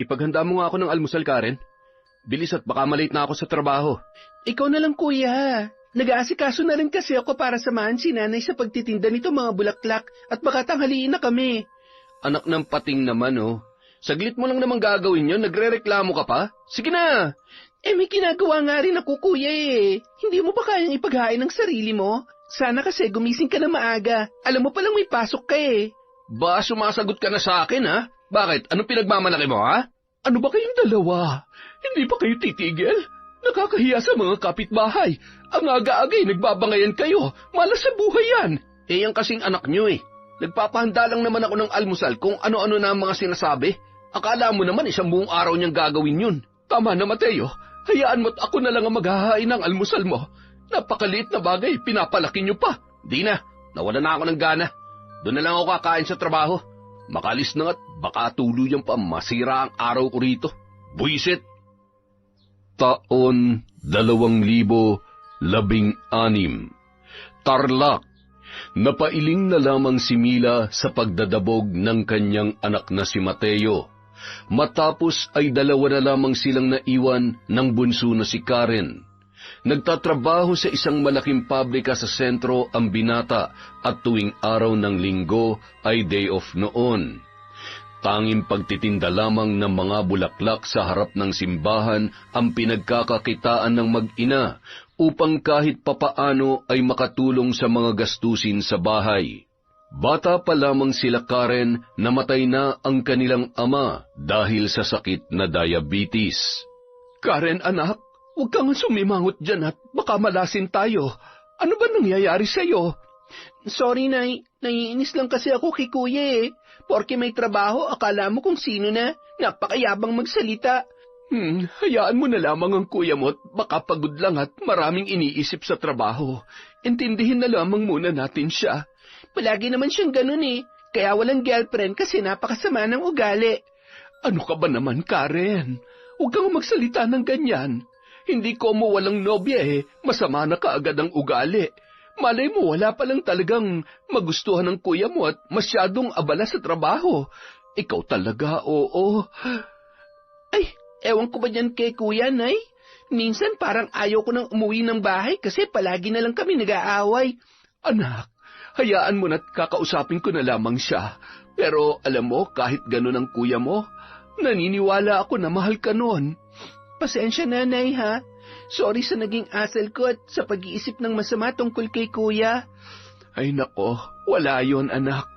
Ipaghanda mo nga ako ng almusal, Karen. Bilis at baka malate na ako sa trabaho. Ikaw na lang, kuya. Nag-aasikaso na rin kasi ako para samahan si nanay sa pagtitinda nito mga bulaklak at baka tanghaliin na kami. Anak ng pating naman, oh. Saglit mo lang naman gagawin yun, nagre-reklamo ka pa? Sige na! May ginagawa nga rin ako, kuya eh. Hindi mo ba kayang ipaghain ng sarili mo? Sana kasi gumising ka na maaga. Alam mo palang may pasok ka eh. Ba, sumasagot ka na sa akin, ha? Bakit? Anong pinagmamalaki mo, ha? Ano ba kayong dalawa? Hindi pa kayo titigil? Nakakahiya sa mga kapitbahay. Ang aga-agay nagbabangayan kayo. Malas sa buhay yan. Yan kasing anak nyo eh. Nagpapahanda lang naman ako ng almusal kung ano-ano na ang mga sinasabi. Akala mo naman isang buong araw niyang gagawin yun. Tama na, Mateo. Hayaan mo't ako na lang ang maghahain ng almusal mo. Napakaliit na bagay, pinapalaki niyo pa. Di na, nawala na ako ng gana. Doon na lang ako kakain sa trabaho. Makalis na nga't baka tuluyan pa masira ang araw ko rito. Buisit! Taon 2016. Tarlac. Napailing na lamang si Mila sa pagdadabog ng kanyang anak na si Mateo. Matapos ay 2 na lamang silang naiwan ng bunso na si Karen. Nagtatrabaho sa isang malaking pabrika sa sentro ang binata at tuwing araw ng linggo ay day off noon. Tanging pagtitinda lamang ng mga bulaklak sa harap ng simbahan ang pinagkakakitaan ng mag-ina upang kahit papaano ay makatulong sa mga gastusin sa bahay. Bata pa lamang sila Karen, namatay na ang kanilang ama dahil sa sakit na diabetes. Karen, anak, huwag kang sumimangot dyan at baka malasin tayo. Ano ba nangyayari sa'yo? Sorry, Nay. Naiinis lang kasi ako kay Kuya eh. Porke may trabaho, akala mo kung sino na. Napakayabang magsalita. Hayaan mo na lamang ang kuya mo at baka pagod lang at maraming iniisip sa trabaho. Intindihin na lamang muna natin siya. Palagi naman siyang ganun eh. Kaya walang girlfriend kasi napakasama ng ugali. Ano ka ba naman, Karen? Huwag kang magsalita ng ganyan. Hindi ko mo walang nobya eh. Masama na kaagad ang ugali. Malay mo wala palang talagang magustuhan ng kuya mo at masyadong abala sa trabaho. Ikaw talaga, oo. Ay, ewan ko ba dyan kay kuya, Nay? Minsan parang ayaw ko nang umuwi ng bahay kasi palagi na lang kami nag-aaway. Anak, hayaan mo na't kakausapin ko na lamang siya. Pero alam mo, kahit ganun ang kuya mo, naniniwala ako na mahal ka noon. Pasensya na, Nay, ha? Sorry sa naging asal ko at sa pag-iisip ng masama tungkol kay kuya. Ay nako, wala yon anak.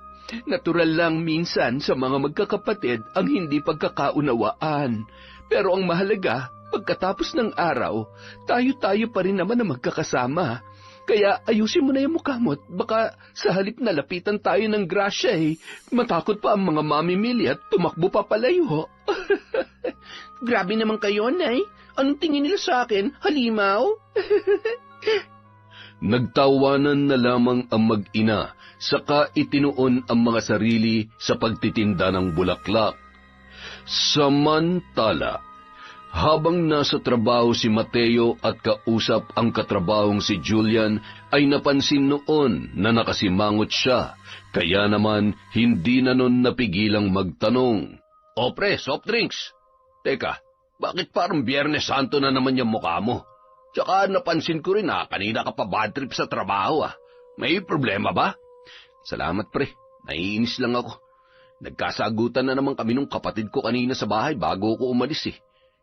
Natural lang minsan sa mga magkakapatid ang hindi pagkakaunawaan. Pero ang mahalaga, pagkatapos ng araw, tayo-tayo pa rin naman na magkakasama. Kaya ayusin mo na yung mukha mo at baka sa halip na lapitan tayo ng grasya eh, matakot pa ang mga mamimili at tumakbo pa palayo. Grabe naman kayo, Nay. Anong tingin nila sa akin? Halimaw? Nagtawanan na lamang ang mag-ina, saka itinuon ang mga sarili sa pagtitinda ng bulaklak. Samantala, habang nasa trabaho si Mateo at kausap ang katrabahong si Julian, ay napansin noon na nakasimangot siya, kaya naman hindi na nun napigilang magtanong. O pre, soft drinks. Teka, bakit parang Biyernes Santo na naman yung mukha mo? Tsaka napansin ko rin na kanina ka pa bad trip sa trabaho ah. May problema ba? Salamat pre, naiinis lang ako. Nagkasagutan na naman kami nung kapatid ko kanina sa bahay bago ko umalis eh.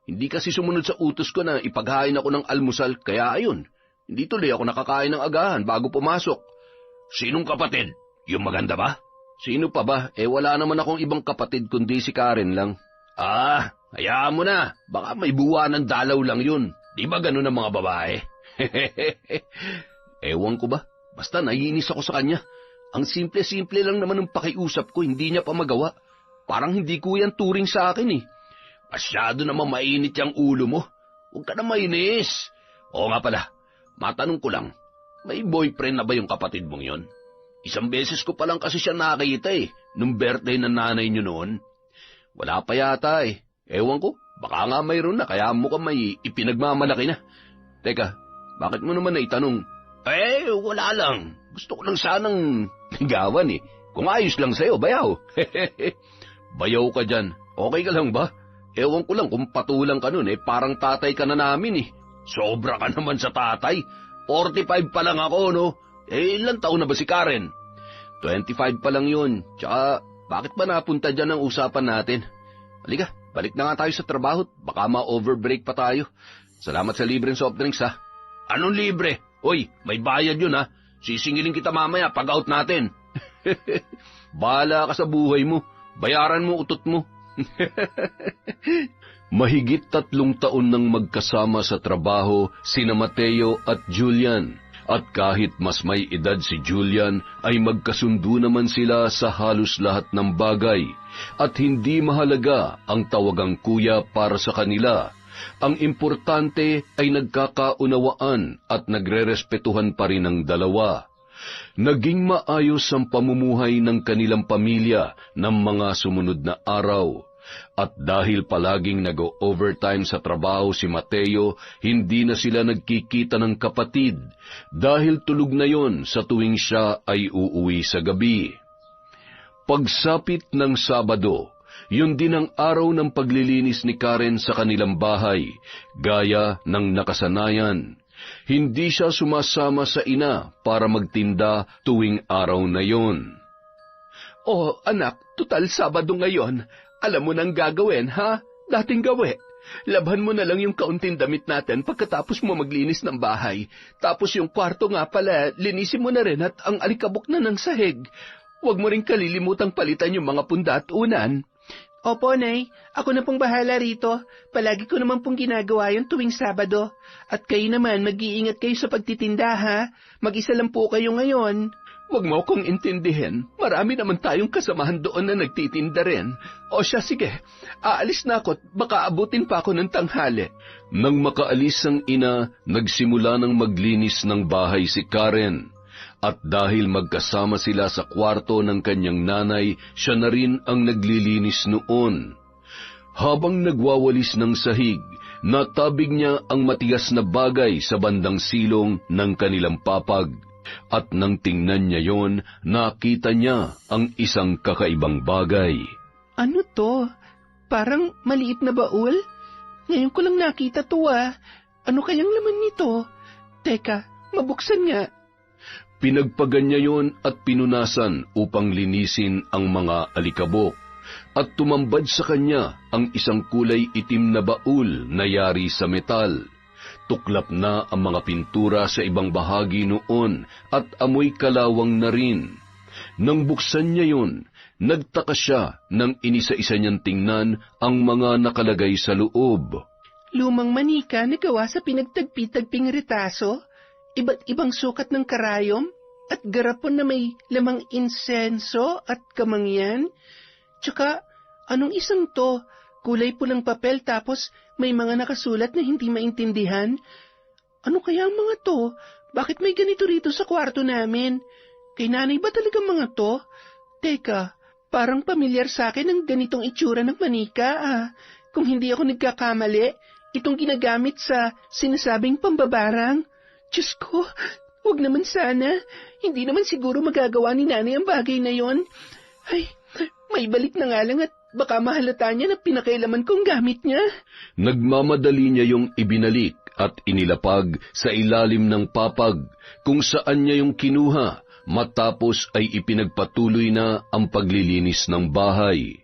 Hindi kasi sumunod sa utos ko na ipaghain ako ng almusal, kaya ayun. Hindi tuloy ako nakakain ng agahan bago pumasok. Sinong kapatid? Yung maganda ba? Sino pa ba? Wala naman akong ibang kapatid kundi si Karen lang. Ah, hayaan mo na. Baka may buwa ng dalaw lang yun. Di ba ganun ang mga babae? Ewan ko ba? Basta naiinis ako sa kanya. Ang simple-simple lang naman ng pakiusap ko, hindi niya pa magawa. Parang hindi ko yan turing sa akin eh. Masyado naman mainit yung ulo mo. Huwag ka na mainis. Oo nga pala, matanong ko lang, may boyfriend na ba yung kapatid mong yon? Isang beses ko pa lang kasi siya nakita eh, nung birthday ng nanay niyo noon. Wala pa yata eh. Ewan ko, baka nga mayroon na, kaya mukhang may ipinagmamalaki na. Teka, bakit mo naman naitanong? Wala lang. Gusto ko lang sanang ligawan eh. Kung ayos lang sa'yo, bayaw. Bayaw ka dyan. Okay ka lang ba? Ewan ko lang kung patulang ka nun parang tatay ka na namin Sobra ka naman sa tatay. 45 pa lang ako, no? Ilang taon na ba si Karen? 25 pa lang yun. Tsaka, bakit ba napunta dyan ang usapan natin? Halika, balik na nga tayo sa trabaho. Baka ma-overbreak pa tayo. Salamat sa libreng soft drinks, ha? Anong libre? Hoy, may bayad yun, ha? Sisingilin kita mamaya pag out natin. Bahala ka sa buhay mo. Bayaran mo utot mo. Mahigit 3 taon nang magkasama sa trabaho sina Mateo at Julian. At kahit mas may edad si Julian, ay magkasundo naman sila sa halos lahat ng bagay. At hindi mahalaga ang tawagang kuya para sa kanila. Ang importante ay nagkakaunawaan at nagrerespetuhan pa rin ang dalawa. Naging maayos ang pamumuhay ng kanilang pamilya ng mga sumunod na araw. At dahil palaging nag-overtime sa trabaho si Mateo, hindi na sila nagkikita ng kapatid dahil tulog na yon sa tuwing siya ay uuwi sa gabi. Pagsapit ng Sabado, yun din ang araw ng paglilinis ni Karen sa kanilang bahay, gaya ng nakasanayan. Hindi siya sumasama sa ina para magtinda tuwing araw na yon. Oh, anak, tutal Sabado ngayon. Alam mo nang gagawin, ha? Dating gawi. Labhan mo na lang yung kaunting damit natin pagkatapos mo maglinis ng bahay. Tapos yung kwarto nga pala, linisin mo na rin at ang alikabok na ng sahig. Huwag mo rin kalilimutang palitan yung mga punda at unan. Opo, Nay. Ako na pong bahala rito. Palagi ko naman pong ginagawa yun tuwing Sabado. At kayo naman, mag-iingat kayo sa pagtitinda, ha? Mag-isa lang po kayo ngayon. Huwag mo akong intindihin. Marami naman tayong kasamahan doon na nagtitinda rin. O siya, sige. Aalis na ako at baka abutin pa ako ng tanghali. Nang makaalis ang ina, nagsimula ng maglinis ng bahay si Karen. At dahil magkasama sila sa kwarto ng kanyang nanay, siya na rin ang naglilinis noon. Habang nagwawalis ng sahig, natabig niya ang matigas na bagay sa bandang silong ng kanilang papag. At nang tingnan niya yon, nakita niya ang isang kakaibang bagay. Ano to? Parang maliit na baul? Ngayon ko lang nakita to, ah. Ano kayang laman nito? Teka, mabuksan nga. Pinagpagan niya yon at pinunasan upang linisin ang mga alikabok. At tumambad sa kanya ang isang kulay itim na baul na yari sa metal. Tuklap na ang mga pintura sa ibang bahagi noon at amoy kalawang na rin. Nang buksan niya yun, nagtaka siya nang inisa-isa niyang tingnan ang mga nakalagay sa loob. Lumang manika na gawa sa pinagtagpi-tagping retaso, iba't ibang sukat ng karayom, at garapon na may lamang insenso at kamangyan. Tsaka, anong isang to? Kulay pulang papel tapos may mga nakasulat na hindi maintindihan. Ano kaya ang mga to? Bakit may ganito rito sa kwarto namin? Kay nanay ba talaga mga to? Teka, parang pamilyar sa akin ang ganitong itsura ng manika, ah. Kung hindi ako nagkakamali, itong ginagamit sa sinasabing pambabarang. Diyos ko, huwag naman sana. Hindi naman siguro magagawa ni nanay ang bagay na yon. Ay, may balik na nga lang at baka mahalata niya na pinakailaman kong gamit niya. Nagmamadali niya yung ibinalik at inilapag sa ilalim ng papag kung saan niya yung kinuha matapos ay ipinagpatuloy na ang paglilinis ng bahay.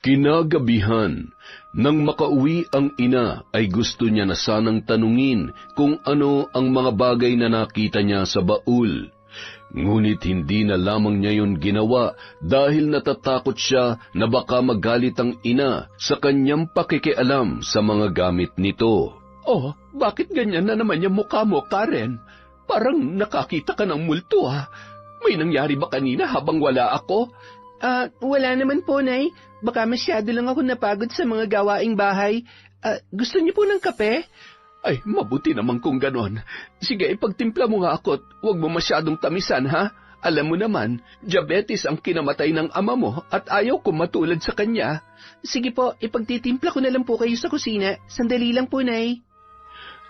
Kinagabihan, nang makauwi ang ina ay gusto niya na sanang tanungin kung ano ang mga bagay na nakita niya sa baul. Ngunit hindi na lamang niya yun ginawa dahil natatakot siya na baka magalit ang ina sa kanyang pakikialam sa mga gamit nito. Oh, bakit ganyan na naman yung mukha mo, Karen? Parang nakakita ka ng multo, ha? May nangyari ba kanina habang wala ako? Wala naman po, Nay. Baka masyado lang ako napagod sa mga gawaing bahay. Gusto niyo po ng kape? Ay, mabuti naman kung ganon. Sige, ipagtimpla mo nga ako at huwag mo masyadong tamisan, ha? Alam mo naman, diabetes ang kinamatay ng ama mo at ayaw ko matulad sa kanya. Sige po, ipagtitimpla ko na lang po kayo sa kusina. Sandali lang po, Nay.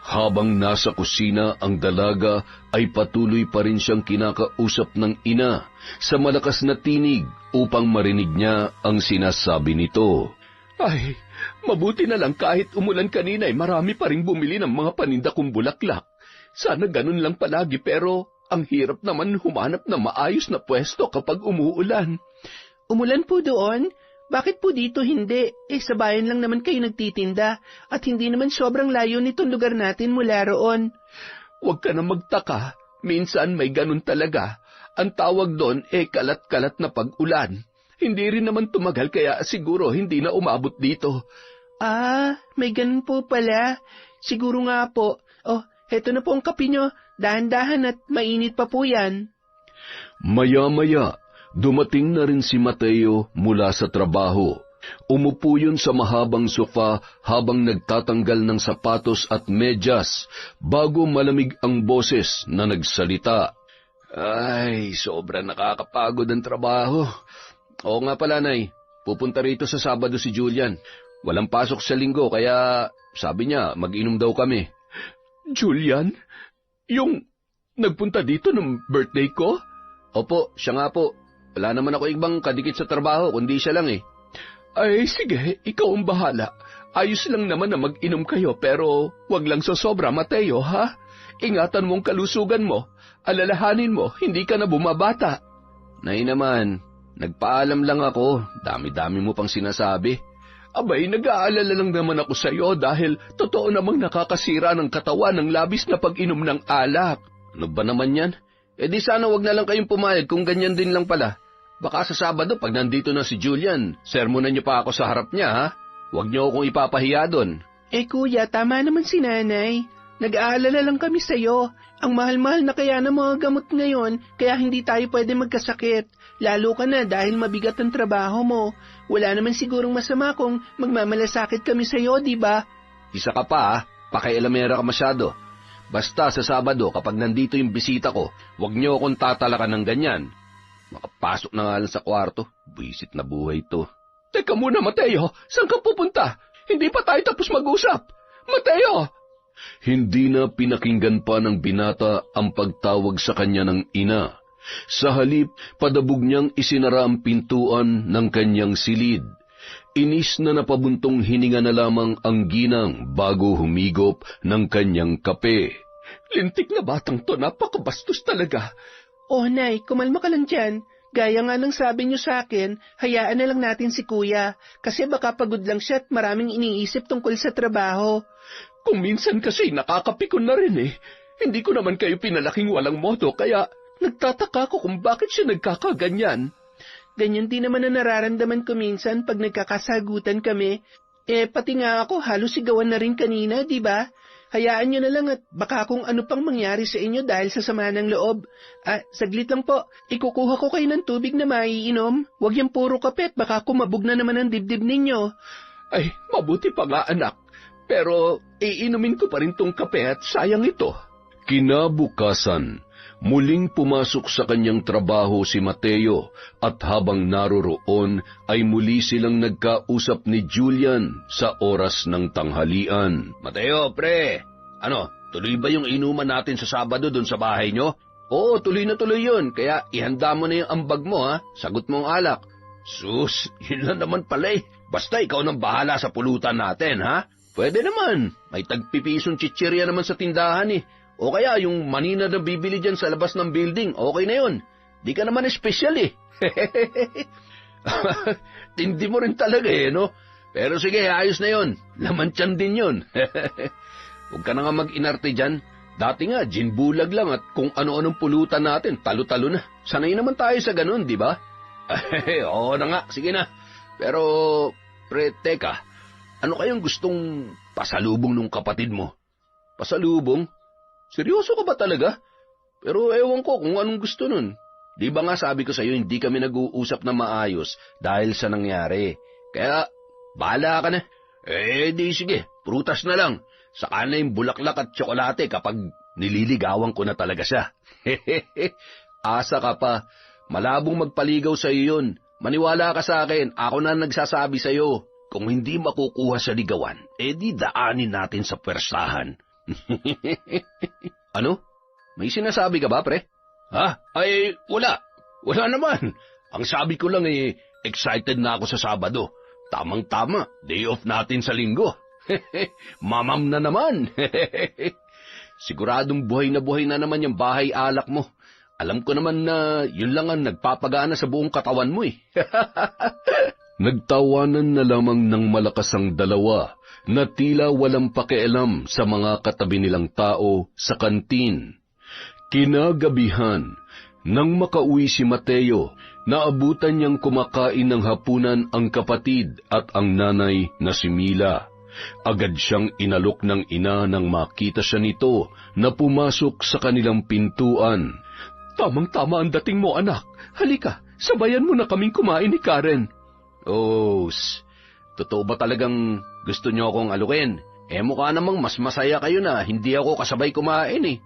Habang nasa kusina ang dalaga ay patuloy pa rin siyang kinakausap ng ina sa malakas na tinig upang marinig niya ang sinasabi nito. Ay, mabuti na lang kahit umulan kanina ay marami pa ring bumili ng mga paninda kong bulaklak. Sana ganun lang palagi pero ang hirap naman humanap na maayos na pwesto kapag umuulan. Umulan po doon? Bakit po dito hindi? Sa bayan lang naman kayo nagtitinda at hindi naman sobrang layo nitong lugar natin mula roon. Huwag ka na magtaka. Minsan may ganun talaga. Ang tawag doon kalat-kalat na pag-ulan. Hindi rin naman tumagal kaya siguro hindi na umabot dito. Ah, may ganun po pala. Siguro nga po. Oh, heto na po ang kape nyo. Dahan-dahan at mainit pa po yan. Maya-maya, dumating na rin si Mateo mula sa trabaho. Umupo yun sa mahabang sofa habang nagtatanggal ng sapatos at medyas bago malamig ang boses na nagsalita. Ay, sobra nakakapagod ang trabaho. Oo nga pala, Nay. Pupunta rito sa Sabado si Julian. Walang pasok sa linggo kaya sabi niya mag-inom daw kami. Julian? Yung nagpunta dito ng birthday ko? Opo, siya nga po. Wala naman ako ibang kadikit sa trabaho kundi siya lang eh. Ay, sige, ikaw ang bahala. Ayos lang naman na mag-inom kayo pero wag lang sa sobra, Mateo, ha? Ingatan mong kalusugan mo. Alalahanin mo, hindi ka na bumabata. Nay naman, nagpaalam lang ako. Dami-dami mo pang sinasabi. Abay, nag-aalala lang naman ako sa iyo dahil totoo namang nakakasira ng katawan ng labis na pag-inom ng alak. Ano ba naman yan? Di sana wag na lang kayong pumayag kung ganyan din lang pala. Baka sa Sabado pag nandito na si Julian, sermonan niyo pa ako sa harap niya ha? Huwag niyo akong ipapahiya doon. Kuya, tama naman si nanay. Nag-aalala lang kami sa iyo. Ang mahal-mahal na kaya ng mga gamot ngayon kaya hindi tayo pwede magkasakit. Lalo ka na dahil mabigat ang trabaho mo. Wala naman sigurong masama kung magmamalasakit kami sa iyo, di ba? Isa ka pa ha? Pakialamera ka masyado. Basta sa Sabado kapag nandito yung bisita ko, huwag niyo akong tatalakan ng ganyan. Makapasok na nga lang sa kwarto. Buisit na buhay to. Teka muna, Mateo. Saan ka pupunta? Hindi pa tayo tapos mag-usap. Mateo! Hindi na pinakinggan pa ng binata ang pagtawag sa kanya ng ina. Sa halip, padabog niyang isinara ang pintuan ng kanyang silid. Inis na napabuntong hininga na lamang ang ginang bago humigop ng kanyang kape. Lintik na batang to, napakabastos talaga. Oh, Nay, kumalma ka lang dyan. Gaya nga ng sabi niyo sa akin, hayaan na lang natin si Kuya, kasi baka pagod lang siya at maraming iniisip tungkol sa trabaho. Kung minsan kasi nakakapikon na rin eh. Hindi ko naman kayo pinalaking walang modo, kaya nagtataka ko kung bakit siya nagkakaganyan. Ganyan din naman na nararamdaman ko minsan pag nagkakasagutan kami. Pati nga ako halos sigawan na rin kanina, di ba? Hayaan nyo na lang at baka kung ano pang mangyari sa inyo dahil sa sama ng loob. Saglit lang po, ikukuha ko kayo ng tubig na maiinom. Huwag yung puro kape at baka kumabog na naman ang dibdib ninyo. Ay, mabuti pa nga anak. Pero iinumin ko pa rin tong kape at sayang ito. Kinabukasan, muling pumasok sa kanyang trabaho si Mateo at habang naroroon ay muli silang nagkausap ni Julian sa oras ng tanghalian. Mateo, pre, tuloy ba yung inuman natin sa Sabado doon sa bahay nyo? Oo, tuloy na tuloy yun, kaya ihanda mo na yung ambag mo ha, sagot mo ang alak. Sus, yun lang naman pala eh, basta ikaw nang bahala sa pulutan natin ha? Pwede naman, may tagpipisong chichirya naman sa tindahan eh. O kaya yung manina na bibili dyan sa labas ng building, okay na yun. Di ka naman espesyal eh. Tindi mo rin talaga eh, no? Pero sige, ayos na yun. Laman tiyan din yun. Huwag ka na nga mag-inarte dyan. Dati nga, gin bulag lang at kung ano-anong pulutan natin, talo-talo na. Sanay naman tayo sa ganun, di ba? Oo na nga, sige na. Pero, pre, teka, ano kayang gustong pasalubong nung kapatid mo? Pasalubong? Seryoso ka ba talaga? Pero ewan ko kung anong gusto nun. Di ba nga sabi ko sa'yo hindi kami nag-uusap na maayos dahil sa nangyari. Kaya, bahala ka na. Di sige, prutas na lang. Saka na yung bulaklak at tsokolate kapag nililigawan ko na talaga siya. Asa ka pa. Malabong magpaligaw sa'yo yun. Maniwala ka sa akin, ako na nagsasabi sa'yo. Kung hindi makukuha sa ligawan, di daanin natin sa pwersahan. Ano? May sinasabi ka ba, pre? Ha? Ay, wala. Wala naman. Ang sabi ko lang excited na ako sa Sabado. Tamang-tama, day off natin sa linggo. Mamam na naman. Siguradong buhay na naman yung bahay alak mo. Alam ko naman na yun lang ang nagpapagana sa buong katawan mo eh. Nagtawanan na lamang ng malakas ang dalawa na tila walang pakialam sa mga katabi nilang tao sa kantin. Kinagabihan, nang makauwi si Mateo, naabutan niyang kumakain ng hapunan ang kapatid at ang nanay na si Mila. Agad siyang inalok ng ina nang makita siya nito na pumasok sa kanilang pintuan. Tamang-tama ang dating mo, anak. Halika, sabayan mo na kaming kumain ni Karen. Oh, totoo ba talagang gusto niyo akong alukin? Mukha namang mas masaya kayo na hindi ako kasabay kumain eh.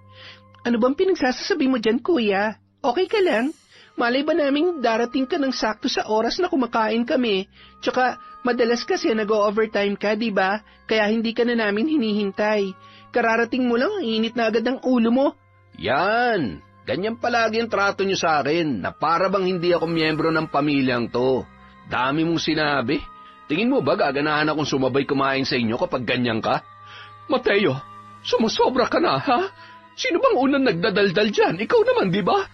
Ano bang pinagsasasabi mo dyan, kuya? Okay ka lang? Malay ba naming darating ka ng sakto sa oras na kumakain kami? Tsaka, madalas kasi nag-o-overtime ka, di ba? Kaya hindi ka na namin hinihintay. Kararating mo lang, init na agad ang ulo mo. Yan! Ganyan palagi ang trato niyo sa akin, na para bang hindi ako miyembro ng pamilyang to. Dami mong sinabi. Tingin mo ba gaganahan akong sumabay kumain sa inyo kapag ganyan ka? Mateo, sumusobra ka na, ha? Sino bang unang nagdadaldal dyan? Ikaw naman, di ba?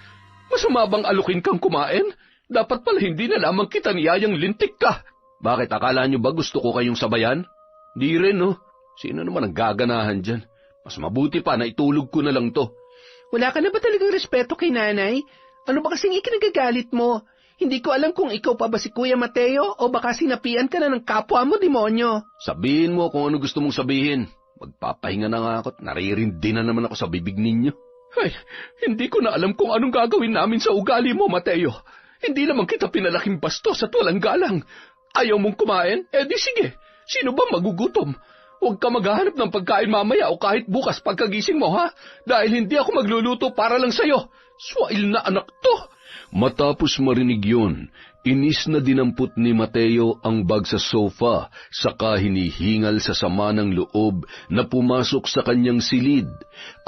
Masama bang alukin kang kumain? Dapat pala hindi na lamang kita niyayang lintik ka. Bakit akala niyo ba gusto ko kayong sabayan? Di rin, no? Sino naman ang gaganahan dyan? Mas mabuti pa na itulog ko na lang to. Wala ka na ba talagang respeto kay nanay? Ano ba kasing ikinagagalit mo? Hindi ko alam kung ikaw pa ba si Kuya Mateo o baka sinapian ka na ng kapwa mo, demonyo. Sabihin mo kung ano gusto mong sabihin. Magpapahinga na nga ako at naririndi na naman ako sa bibig ninyo. Ay, hindi ko na alam kung anong gagawin namin sa ugali mo, Mateo. Hindi naman kita pinalaking bastos at walang galang. Ayaw mong kumain? Di sige. Sino ba magugutom? Huwag ka maghahanap ng pagkain mamaya o kahit bukas pagkagising mo, ha? Dahil hindi ako magluluto para lang sa'yo. Swail na anak to! Matapos marinig yun, inis na dinampot ni Mateo ang bag sa sofa, saka hinihingal sa sama ng loob na pumasok sa kanyang silid,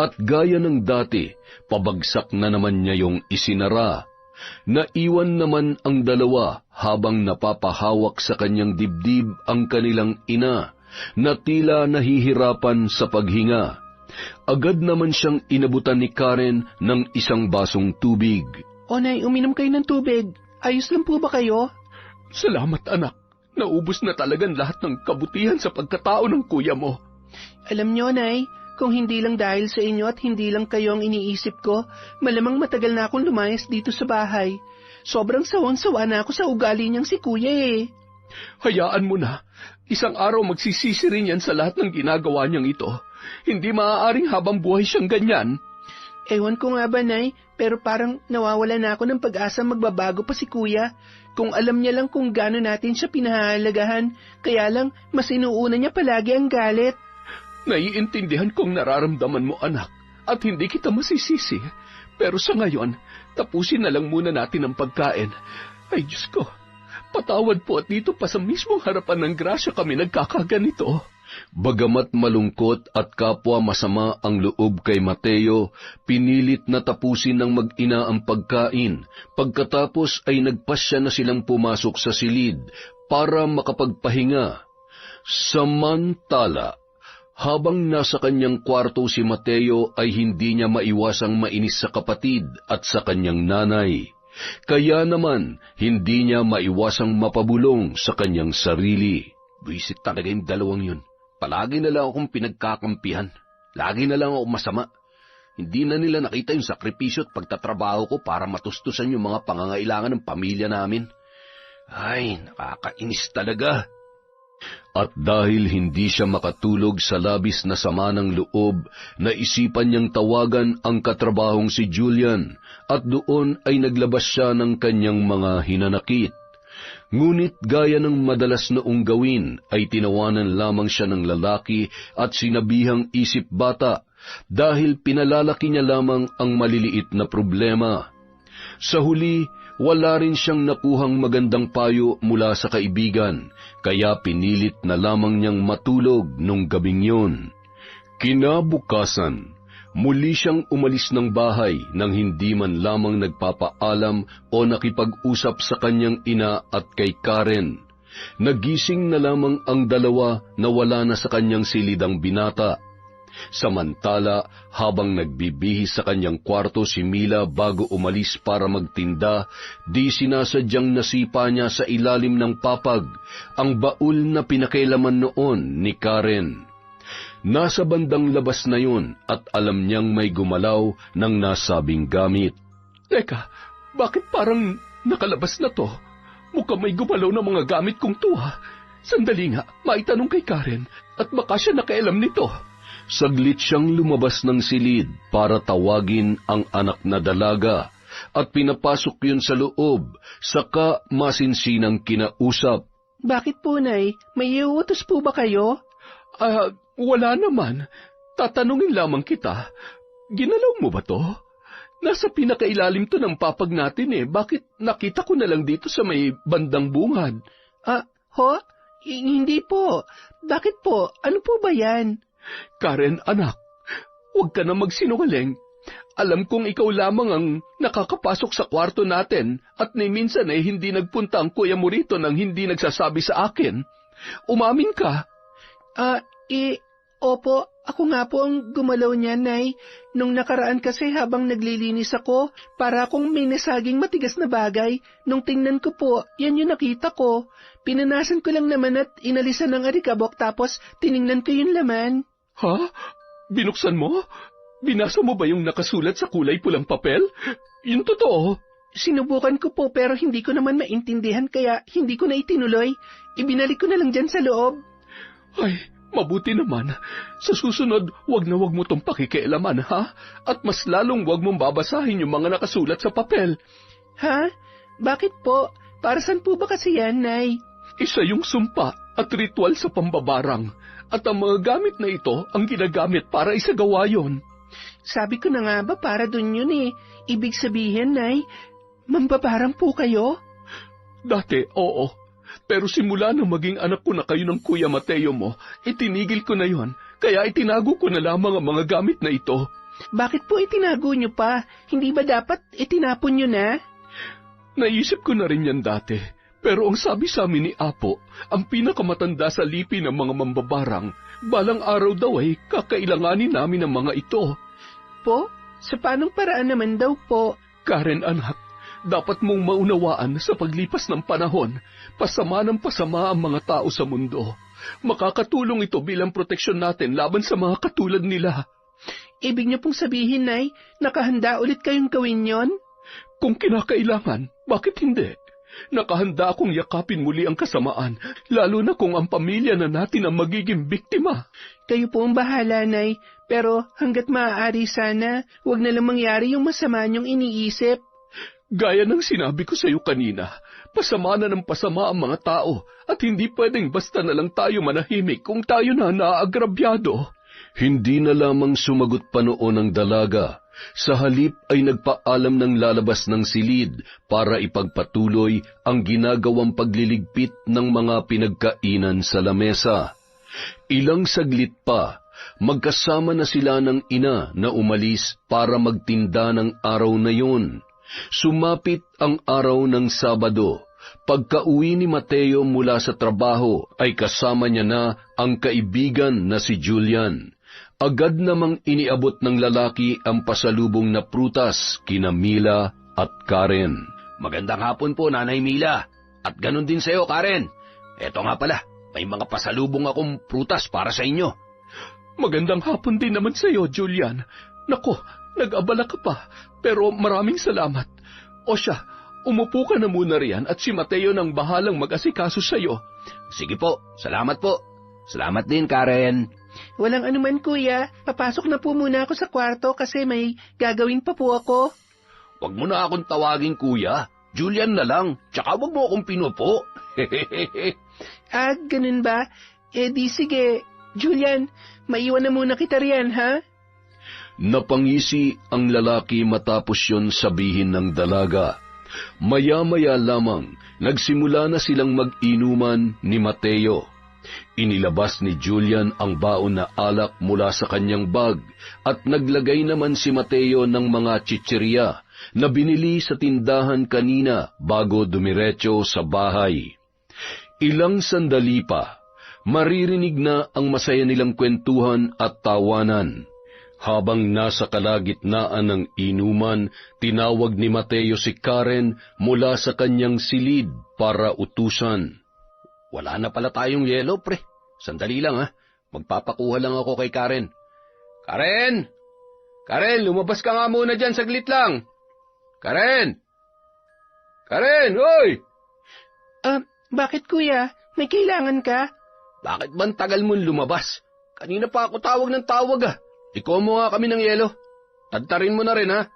at gaya ng dati, pabagsak na naman niya yung isinara. Naiwan naman ang dalawa habang napapahawak sa kanyang dibdib ang kanilang ina, na tila nahihirapan sa paghinga. Agad naman siyang inabutan ni Karen ng isang basong tubig. O nay, uminom kayo ng tubig. Ayos lang po ba kayo? Salamat, anak. Naubos na talagang lahat ng kabutihan sa pagkatao ng kuya mo. Alam niyo, nay, kung hindi lang dahil sa inyo at hindi lang kayo ang iniisip ko, malamang matagal na akong lumayas dito sa bahay. Sobrang sawang-sawa na ako sa ugali niyang si kuya eh. Hayaan mo na. Isang araw magsisisi rin yan sa lahat ng ginagawa niyang ito. Hindi maaaring habang buhay siyang ganyan. Ewan ko nga ba, Nay, pero parang nawawala na ako ng pag-asa magbabago pa si Kuya. Kung alam niya lang kung gaano natin siya pinahalagahan, kaya lang mas inuuna niya palagi ang galit. Naiintindihan kong nararamdaman mo, anak, at hindi kita masisisi. Pero sa ngayon, tapusin na lang muna natin ang pagkain. Ay, Diyos ko, patawad po at dito pa sa mismong harapan ng grasya kami nagkakaganito. Bagamat malungkot at kapwa masama ang loob kay Mateo, pinilit na tapusin ng mag-ina ang pagkain. Pagkatapos ay nagpasya na silang pumasok sa silid para makapagpahinga. Samantala, habang nasa kanyang kwarto si Mateo ay hindi niya maiwasang mainis sa kapatid at sa kanyang nanay. Kaya naman, hindi niya maiwasang mapabulong sa kanyang sarili. Buisit talaga yung dalawang yun. Palagi na lang akong pinagkakampihan. Lagi na lang ako masama. Hindi na nila nakita yung sakripisyo at pagtatrabaho ko para matustusan yung mga pangangailangan ng pamilya namin. Ay, nakakainis talaga. At dahil hindi siya makatulog sa labis na sama ng loob, naisipan niyang tawagan ang katrabahong si Julian at doon ay naglabas siya ng kanyang mga hinanakit. Ngunit gaya ng madalas noong gawin ay tinawanan lamang siya ng lalaki at sinabihang isip bata dahil pinalalaki niya lamang ang maliliit na problema. Sa huli, wala rin siyang nakuhang magandang payo mula sa kaibigan, kaya pinilit na lamang niyang matulog nung gabing yun. Kinabukasan, muli siyang umalis ng bahay nang hindi man lamang nagpapaalam o nakipag-usap sa kanyang ina at kay Karen. Nagising na lamang ang dalawa na wala na sa kanyang silidang binata. Samantala, habang nagbibihis sa kanyang kwarto si Mila bago umalis para magtinda, di sinasadyang nasipa niya sa ilalim ng papag ang baul na pinakailaman noon ni Karen. Nasa bandang labas na yun at alam niyang may gumalaw ng nasabing gamit. Teka, bakit parang nakalabas na to? Mukhang may gumalaw ng mga gamit kong tuwa. Sandali nga, maitanong kay Karen at baka siya nakailam nito. Saglit siyang lumabas ng silid para tawagin ang anak na dalaga at pinapasok yun sa loob, saka masinsinang kinausap. Bakit po, Nay? May iuutos po ba kayo? Wala naman. Tatanungin lamang kita. Ginalaw mo ba to? Nasa pinakailalim to ng papag natin eh. Bakit nakita ko na lang dito sa may bandang bungad? Hindi po. Bakit po? Ano po ba yan? Karen, anak, huwag ka na magsinungaling. Alam kong ikaw lamang ang nakakapasok sa kwarto natin at ni minsan ay hindi nagpunta ang kuya mo rito nang hindi nagsasabi sa akin. Umamin ka. Opo, ako nga po ang gumalaw niya, Nay. Nung nakaraan kasi habang naglilinis ako, para akong may nasaging matigas na bagay. Nung tingnan ko po, yan yung nakita ko. Pinanasan ko lang naman at inalisan ng arikabok tapos tiningnan ko yung laman. Ha? Binuksan mo? Binasa mo ba yung nakasulat sa kulay pulang papel? Yung totoo? Sinubukan ko po pero hindi ko naman maintindihan kaya hindi ko na itinuloy. Ibinalik ko na lang dyan sa loob. Ay, mabuti naman. Sa susunod, wag na wag mo tong pakikialaman, ha? At mas lalong wag mong babasahin yung mga nakasulat sa papel. Ha? Bakit po? Para saan po ba kasi yan, Nay? Isa yung sumpa at ritual sa pambabarang. At ang mga gamit na ito ang ginagamit para isagawa yon. Sabi ko na nga ba para dun yun eh. Ibig sabihin, Nay, mambabarang po kayo? Dati, oo. Pero simula nang maging anak ko na kayo ng Kuya Mateo mo, itinigil ko na yon. Kaya itinago ko na lamang ang mga gamit na ito. Bakit po itinago nyo pa? Hindi ba dapat itinapon nyo na? Naisip ko na rin yan dati. Pero ang sabi sa amin ni Apo, ang pinakamatanda sa lipi ng mga mambabarang, balang araw daw ay kakailanganin namin ang mga ito. Po? Sa paanong paraan naman daw po? Karen, anak, dapat mong maunawaan sa paglipas ng panahon, pasama ng pasama ang mga tao sa mundo. Makakatulong ito bilang proteksyon natin laban sa mga katulad nila. Ibig niyo pong sabihin, Nay, nakahanda ulit kayong gawin yon? Kung kinakailangan, bakit hindi? Nakahanda akong yakapin muli ang kasamaan, lalo na kung ang pamilya na natin ang magiging biktima. Kayo po ang bahala, Nay, pero hanggat maaari sana, huwag na lang mangyari yung masama niyong iniisip. Gaya ng sinabi ko sa iyo kanina, pasama na ng pasama ang mga tao at hindi pwedeng basta na lang tayo manahimik kung tayo na naagrabyado. Hindi na lamang sumagot pa noon ang dalaga. Sa halip ay nagpaalam ng lalabas ng silid para ipagpatuloy ang ginagawang pagliligpit ng mga pinagkainan sa lamesa. Ilang saglit pa, magkasama na sila ng ina na umalis para magtinda ng araw na yun. Sumapit ang araw ng Sabado. Pagka-uwi ni Mateo mula sa trabaho ay kasama niya na ang kaibigan na si Julian. Agad namang iniabot ng lalaki ang pasalubong na prutas kina Mila at Karen. Magandang hapon po, Nanay Mila. At ganun din sa iyo, Karen. Eto nga pala, may mga pasalubong akong prutas para sa inyo. Magandang hapon din naman sa iyo, Julian. Nako, nag-abala ka pa, pero maraming salamat. O siya, umupo ka na muna riyan at si Mateo nang bahalang mag-asikaso sa iyo. Sige po, salamat po. Salamat din, Karen. Walang anuman, Kuya. Papasok na po muna ako sa kwarto kasi may gagawin pa po ako. Huwag mo na akong tawagin, Kuya. Julian na lang, tsaka huwag mo akong pinupo. Ganun ba? Di sige. Julian, maiwan na muna kita riyan, ha? Napangisi ang lalaki matapos yon sabihin ng dalaga. Maya-maya lamang, nagsimula na silang mag-inuman ni Mateo. Inilabas ni Julian ang baon na alak mula sa kanyang bag at naglagay naman si Mateo ng mga chichirya na binili sa tindahan kanina bago dumiretso sa bahay. Ilang sandali pa, maririnig na ang masaya nilang kwentuhan at tawanan. Habang nasa kalagitnaan ng inuman, tinawag ni Mateo si Karen mula sa kanyang silid para utusan. Wala na pala tayong yelo, pre. Sandali lang, ha. Magpapakuha lang ako kay Karen. Karen! Karen, lumabas ka nga muna dyan, saglit lang. Karen! Karen, hoy! Bakit kuya? May kailangan ka? Bakit ba ang tagal mong lumabas? Kanina pa ako tawag ng tawag, ah. Ikaw mo nga kami ng yelo. Tadtarin mo na rin, ha.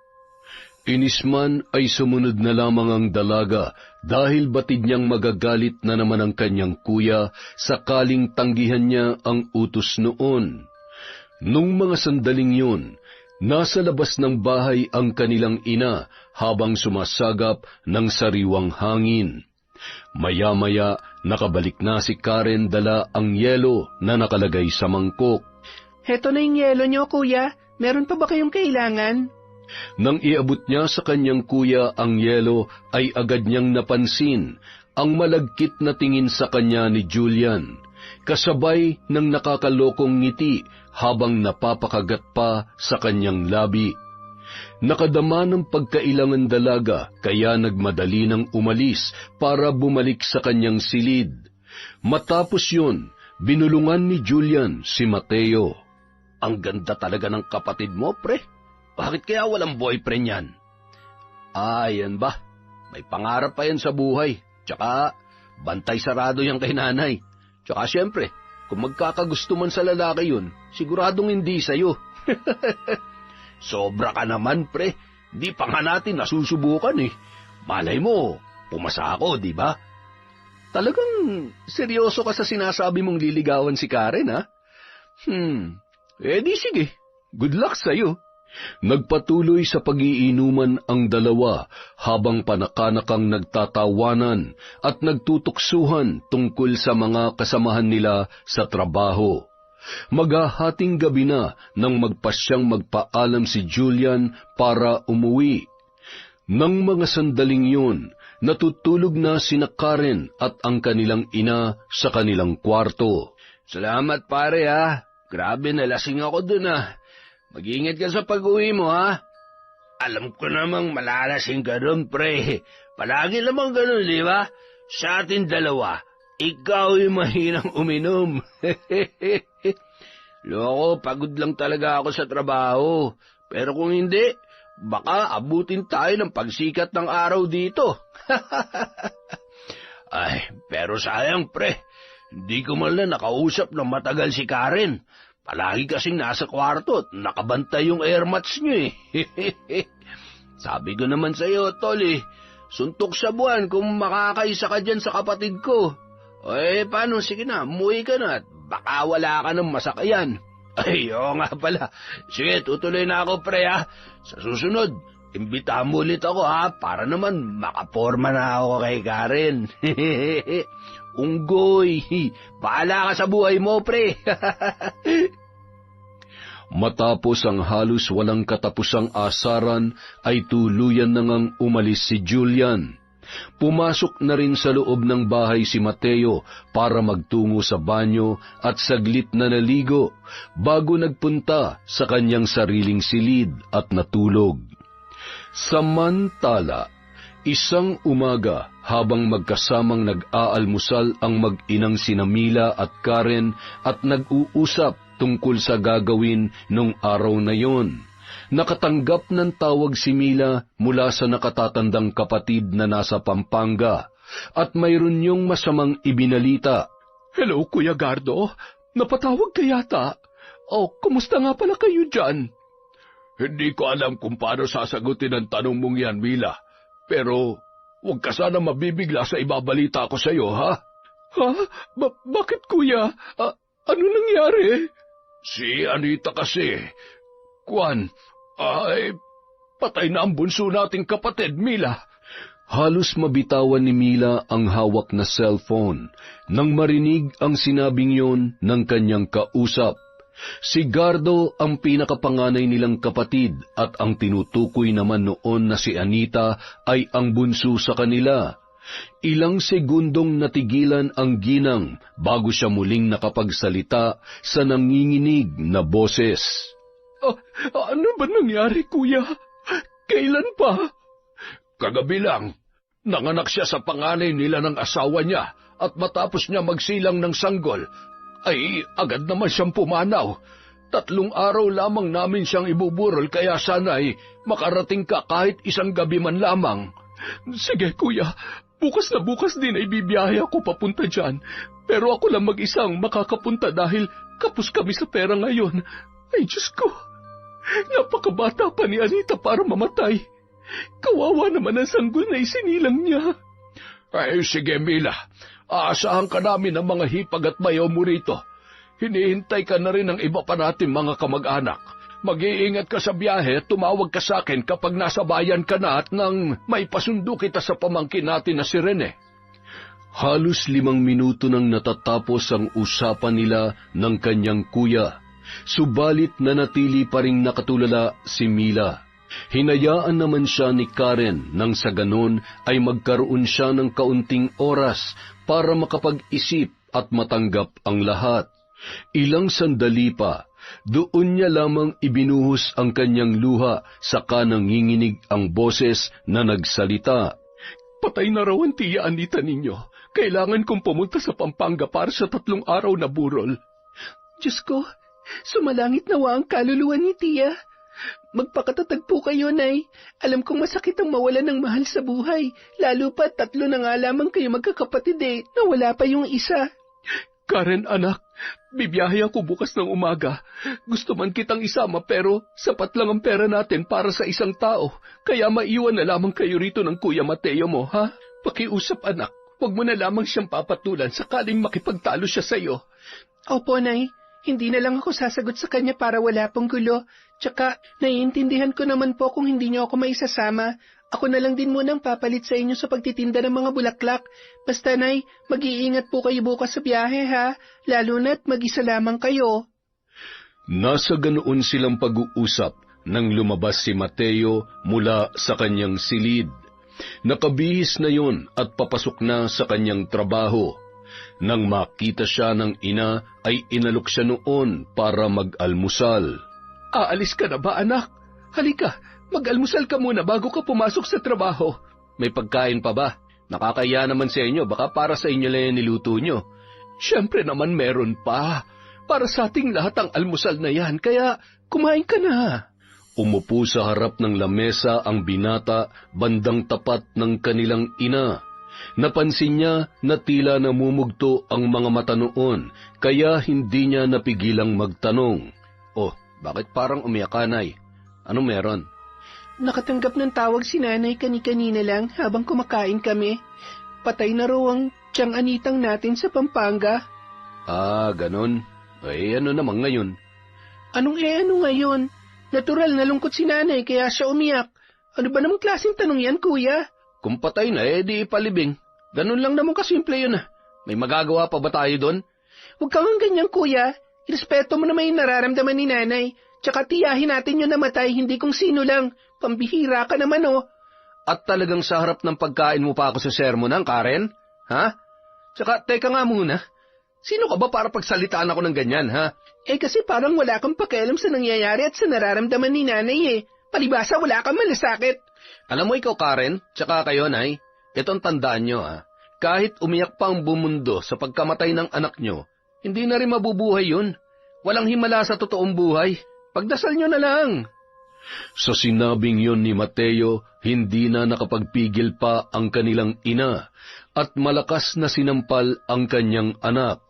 Inisman ay sumunod na lamang ang dalaga dahil batid niyang magagalit na naman ang kanyang kuya sakaling tanggihan niya ang utos noon. Nung mga sandaling yun, nasa labas ng bahay ang kanilang ina habang sumasagap ng sariwang hangin. Maya-maya, nakabalik na si Karen dala ang yelo na nakalagay sa mangkok. Heto na yung yelo nyo, kuya. Meron pa ba kayong kailangan? Nang iabot niya sa kanyang kuya ang yelo, ay agad niyang napansin ang malagkit na tingin sa kanya ni Julian, kasabay ng nakakalokong ngiti habang napapakagat pa sa kanyang labi. Nakadama ng pagkailangan dalaga kaya nagmadali ng umalis para bumalik sa kanyang silid. Matapos yun, binulungan ni Julian si Mateo. Ang ganda talaga ng kapatid mo, pre. Bakit kaya walang boyfriend yan? Yan ba? May pangarap pa yan sa buhay. Tsaka, bantay sarado yan kay nanay. Tsaka siyempre, kung magkakagusto man sa lalaki yun, siguradong hindi sa'yo. Sobra ka naman, pre. Di pa nga natin nasusubukan eh. Malay mo, pumasa ako, di ba? Talagang seryoso ka sa sinasabi mong liligawan si Karen, ha? Di sige. Good luck sa'yo. Nagpatuloy sa pag-iinuman ang dalawa habang panakanakang nagtatawanan at nagtutuksuhan tungkol sa mga kasamahan nila sa trabaho. Maghahating gabi na nang magpasyang magpaalam si Julian para umuwi. Nang mga sandaling yun, natutulog na sina Karen at ang kanilang ina sa kanilang kwarto. Salamat pare, ha. Grabe, nalasing ako dun, ha. Mag-ingat ka sa pag-uwi mo, ha? Alam ko namang malalasing ka dun, pre. Palagi namang ganun, di ba? Sa atin dalawa, ikaw yung mahinang uminom. Loko, pagod lang talaga ako sa trabaho. Pero kung hindi, baka abutin tayo ng pagsikat ng araw dito. Pero sayang, pre. Hindi ko man lang nakausap ng matagal si Karen. Palagi kasing nasa kwarto at nakabantay yung air mats nyo eh. Sabi ko naman sa'yo, tol suntok sa buwan kung makakaisa ka dyan sa kapatid ko. Paano? Sige na, umuwi ka na at baka wala ka ng masakayan. Oo nga pala. Sige, tutuloy na ako, pre, ha. Sa susunod, imbitahan mo ulit ako, ha, para naman makaporma na ako kay Karen. Unggoy, bahala ka sa buhay mo, pre. Matapos ang halos walang katapusang asaran, ay tuluyan na ngang umalis si Julian. Pumasok na rin sa loob ng bahay si Mateo para magtungo sa banyo at saglit na naligo bago nagpunta sa kanyang sariling silid at natulog. Samantala, isang umaga habang magkasamang nag-aalmusal ang mag-inang sina Mila at Karen at nag-uusap tungkol sa gagawin nung araw na yon, nakatanggap ng tawag si Mila mula sa nakatatandang kapatid na nasa Pampanga at mayroon niyong masamang ibinalita. Hello, Kuya Gardo. Napatawag ka yata. Kumusta nga pala kayo dyan? Hindi ko alam kung paano sasagutin ang tanong mong yan, Mila. Pero huwag ka sana mabibigla sa ibabalita ko sa iyo, ha? Ha? Bakit, Kuya? Ano nangyari? Si Anita kasi, patay na ang bunso nating kapatid, Mila. Halos mabitawan ni Mila ang hawak na cellphone nang marinig ang sinabing yon ng kanyang kausap. Si Gardo ang pinakapanganay nilang kapatid at ang tinutukoy naman noon na si Anita ay ang bunso sa kanila. Ilang segundong natigilan ang ginang bago siya muling nakapagsalita sa nanginginig na boses. Ano ba nangyari, kuya? Kailan pa? Kagabi lang, nanganak siya sa panganay nila ng asawa niya at matapos niya magsilang ng sanggol, ay agad naman siyang pumanaw. 3 araw lamang namin siyang ibuburol kaya sana'y makarating ka kahit isang gabi man lamang. Sige, kuya. Bukas na bukas din ay bibiyahe ako papunta dyan. Pero ako lang mag-isang makakapunta dahil kapos kami sa pera ngayon. Ay, Diyos ko. Napakabata pa ni Anita para mamatay. Kawawa naman ang sanggol na isinilang niya. Ay, sige Mila, aasahan ka namin ng mga hipag at bayaw mo rito. Hinihintay ka na rin ng iba pa natin mga kamag-anak. Mag-iingat ka sa biyahe at tumawag ka sa akin kapag nasa bayan ka na at nang may pasundo kita sa pamangkin natin na si Rene. Halos 5 minuto nang natatapos ang usapan nila ng kanyang kuya. Subalit nanatili pa ring nakatulala si Mila. Hinayaan naman siya ni Karen nang sa ganon ay magkaroon siya ng kaunting oras para makapag-isip at matanggap ang lahat. Ilang sandali pa, doon niya lamang ibinuhos ang kanyang luha saka nanginginig ang boses na nagsalita. Patay na raw ang tiya Anita ninyo. Kailangan kong pumunta sa Pampanga para sa 3 araw na burol. Diyos ko, sumalangit nawa ang kaluluwa ni tiya. Magpakatatag po kayo, Nay. Alam kong masakit ang mawalan ng mahal sa buhay. Lalo pa 3 na nga lamang kayo magkakapatid na wala pa yung isa. Karen, anak, bibiyahe ako bukas ng umaga. Gusto man kitang isama pero sapat lang ang pera natin para sa isang tao. Kaya maiwan na lamang kayo rito ng Kuya Mateo mo, ha? Pakiusap, anak. Huwag mo na lamang siyang papatulan sakaling makipagtalo siya sa'yo. Opo, Nay. Hindi na lang ako sasagot sa kanya para wala pong gulo. Tsaka, naiintindihan ko naman po kung hindi niyo ako maisasama. Ako na lang din munang papalit sa inyo sa pagtitinda ng mga bulaklak. Basta, Nay, mag-iingat po kayo bukas sa biyahe, ha? Lalo na't mag-isa lamang kayo. Nasa ganoon silang pag-uusap nang lumabas si Mateo mula sa kanyang silid. Nakabihis na yon at papasok na sa kanyang trabaho. Nang makita siya ng ina ay inalok siya noon para mag-almusal. Aalis ka na ba, anak? Halika, mag-almusal ka muna bago ka pumasok sa trabaho. May pagkain pa ba? Nakakaya naman sa inyo, baka para sa inyo lang niluto nyo. Siyempre naman meron pa. Para sa ating lahat ang almusal na yan, kaya kumain ka na. Umupo sa harap ng lamesa ang binata bandang tapat ng kanilang ina. Napansin niya na tila namumugto ang mga mata noon, kaya hindi niya napigilang magtanong. Oh, bakit parang umiyak ka, Nay? Anong meron? Nakatanggap ng tawag si nanay kani-kanina lang habang kumakain kami. Patay na raw ang tiyang Anitang natin sa Pampanga. Ah, ganon. Eh, ano naman ngayon? Ano ngayon? Natural na lungkot si nanay kaya siya umiyak. Ano ba namang klaseng tanong yan, kuya? Kung patay na, di ipalibing. Ganun lang naman kasimple yun. May magagawa pa ba tayo doon? Huwag kang ganyan, kuya. Irespeto mo naman yung nararamdaman ni nanay. Tsaka tiyahin natin yung namatay, hindi kung sino lang. Pambihira ka naman, oh. At talagang sa harap ng pagkain mo pa ako sa sermonan, Karen? Ha? Tsaka, teka nga muna. Sino ka ba para pagsalitaan ako ng ganyan, ha? Kasi parang wala kang pakialam sa nangyayari at sa nararamdaman ni nanay, Palibasa, wala kang malasakit. Alam mo ikaw, Karen, tsaka kayo, Nay, itong tandaan nyo, ha? Kahit umiyak pa ang bumundo sa pagkamatay ng anak nyo, hindi na rin mabubuhay yun. Walang himala sa totoong buhay. Pagdasal nyo na lang. Sa sinabing yon ni Mateo, hindi na nakapagpigil pa ang kanilang ina at malakas na sinampal ang kanyang anak.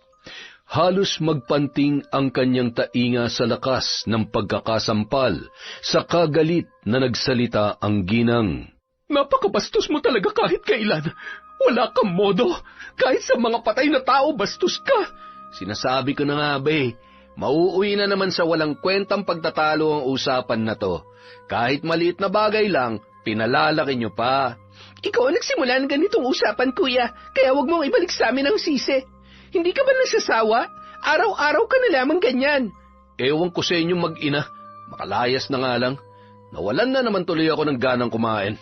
Halos magpanting ang kanyang tainga sa lakas ng pagkakasampal, sa kagalit na nagsalita ang ginang. Napakabastos mo talaga kahit kailan. Wala kang modo. Kahit sa mga patay na tao, bastos ka. Sinasabi ko na nga, be. Mauuwi na naman sa walang kwentang pagtatalo ang usapan na to. Kahit maliit na bagay lang, pinalalaki nyo pa. Ikaw ang nagsimula ng ganitong usapan, kuya. Kaya wag mong ibalik sa amin ang sisi. Hindi ka ba nagsasawa? Araw-araw ka na lamang ganyan. Ewan ko sa inyong mag-ina. Makalayas na nga lang. Nawalan na naman tuloy ako ng ganang kumain.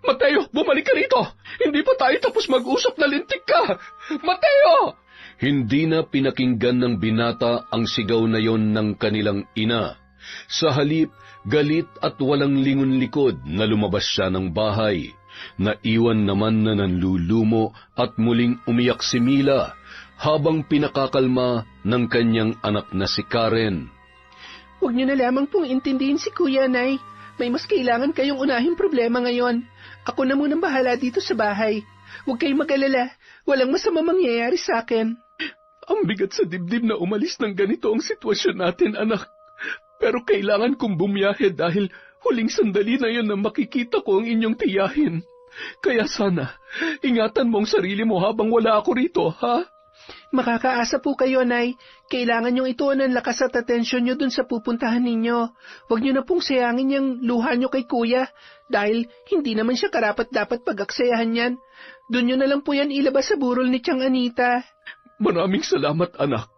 Mateo, bumalik ka rito! Hindi pa tayo tapos mag-usap na lintik ka! Mateo! Hindi na pinakinggan ng binata ang sigaw na yon ng kanilang ina. Sa halip, galit at walang lingon likod na lumabas siya ng bahay. Naiwan naman na nanlulumo at muling umiyak si Mila habang pinakakalma ng kanyang anak na si Karen. Huwag niyo na lamang pong intindihin si Kuya, Nay. May mas kailangan kayong unahing problema ngayon. Ako na munang bahala dito sa bahay. Huwag kayong mag-alala. Walang masama mangyayari sa akin. Ang bigat sa dibdib na umalis ng ganito ang sitwasyon natin, anak. Pero kailangan kong bumiyahe dahil huling sandali na yun na makikita ko ang inyong tiyahin. Kaya sana, ingatan mo ang sarili mo habang wala ako rito, ha? Makakaasa po kayo, Nay. Kailangan niyong ituon ang lakas at atensyon niyo dun sa pupuntahan ninyo. Huwag niyo na pong sayangin yung luha niyo kay Kuya dahil hindi naman siya karapat-dapat pag-aksayahan yan. Dun niyo na lang po yan ilabas sa burol ni Tiyang Anita. Maraming salamat, anak.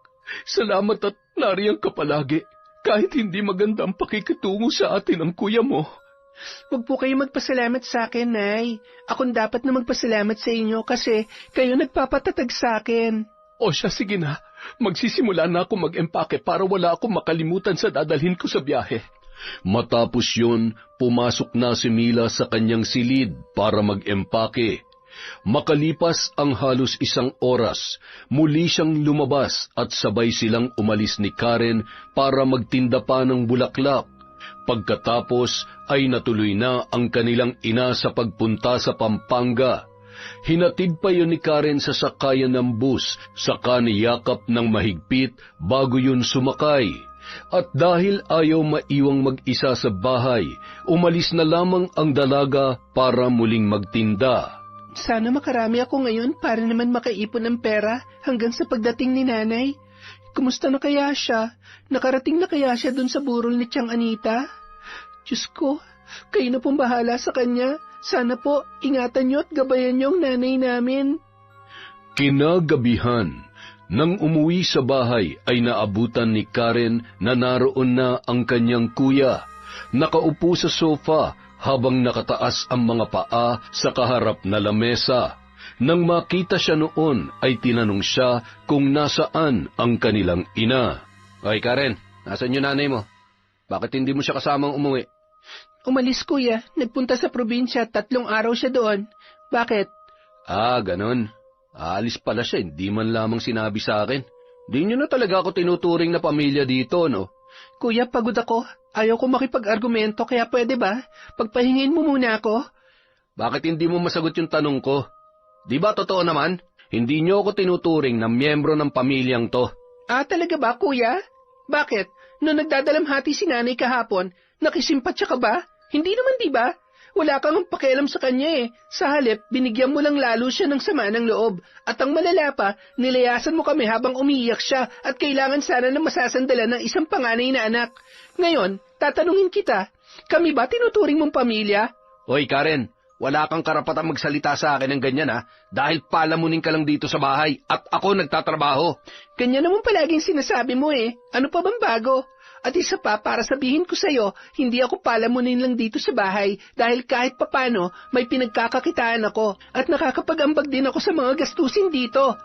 Salamat at nariyan ka palagi. Kahit hindi maganda ang pakikitungo sa atin ng kuya mo. Huwag po kayo magpasalamat sa akin, Nay. Akong dapat na magpasalamat sa inyo kasi kayo nagpapatatag sa akin. O siya, sige na. Magsisimula na ako mag-empake para wala akong makalimutan sa dadalhin ko sa biyahe. Matapos yun, pumasok na si Mila sa kanyang silid para mag-empake. Makalipas ang halos 1 oras, muli siyang lumabas at sabay silang umalis ni Karen para magtinda pa ng bulaklak. Pagkatapos ay natuloy na ang kanilang ina sa pagpunta sa Pampanga. Hinatid pa yun ni Karen sa sakayan ng bus, saka niyakap ng mahigpit bago yun sumakay. At dahil ayaw maiwang mag-isa sa bahay, umalis na lamang ang dalaga para muling magtinda. Sana makarami ako ngayon para naman makaipon ng pera hanggang sa pagdating ni Nanay. Kumusta na kaya siya? Nakarating na kaya siya dun sa burol ni Tiyang Anita? Diyos ko, kayo na pong bahala sa kanya. Sana po, ingatan niyo at gabayan niyo ang nanay namin. Kinagabihan, nang umuwi sa bahay ay naabutan ni Karen na naroon na ang kanyang kuya. Nakaupo sa sofa habang nakataas ang mga paa sa kaharap na lamesa. Nang makita siya noon ay tinanong siya kung nasaan ang kanilang ina. Hoy Karen, nasaan yung nanay mo? Bakit hindi mo siya kasamang umuwi? Umalis, kuya. Nagpunta sa probinsya, 3 araw siya doon. Bakit? Ganon. Aalis pala siya, hindi man lamang sinabi sa akin. Di nyo na talaga ako tinuturing na pamilya dito, no? Kuya, pagod ako. Ayaw ko makipag-argumento, kaya pwede ba? Pagpahingin mo muna ako. Bakit hindi mo masagot yung tanong ko? Di ba totoo naman? Hindi nyo ako tinuturing na miyembro ng pamilyang to. Talaga ba, kuya? Bakit? Noong nagdadalamhati si nanay kahapon, nakisimpatya ka ba? Hindi naman, di ba? Wala kang pakialam sa kanya eh. Sa halip, binigyan mo lang lalo siya ng sama ng loob. At ang malala pa, nilayasan mo kami habang umiiyak siya at kailangan sana na masasandalan ng isang panganay na anak. Ngayon, tatanungin kita, kami ba tinuturing mong pamilya? Hoy Karen, wala kang karapatang magsalita sa akin ng ganyan dahil palamunin ka lang dito sa bahay at ako nagtatrabaho. Ganyan naman palaging sinasabi mo eh. Ano pa bang bago? At isa pa, para sabihin ko sa'yo, hindi ako palamunin lang dito sa bahay dahil kahit papano may pinagkakakitaan ako at nakakapag-ambag din ako sa mga gastusin dito.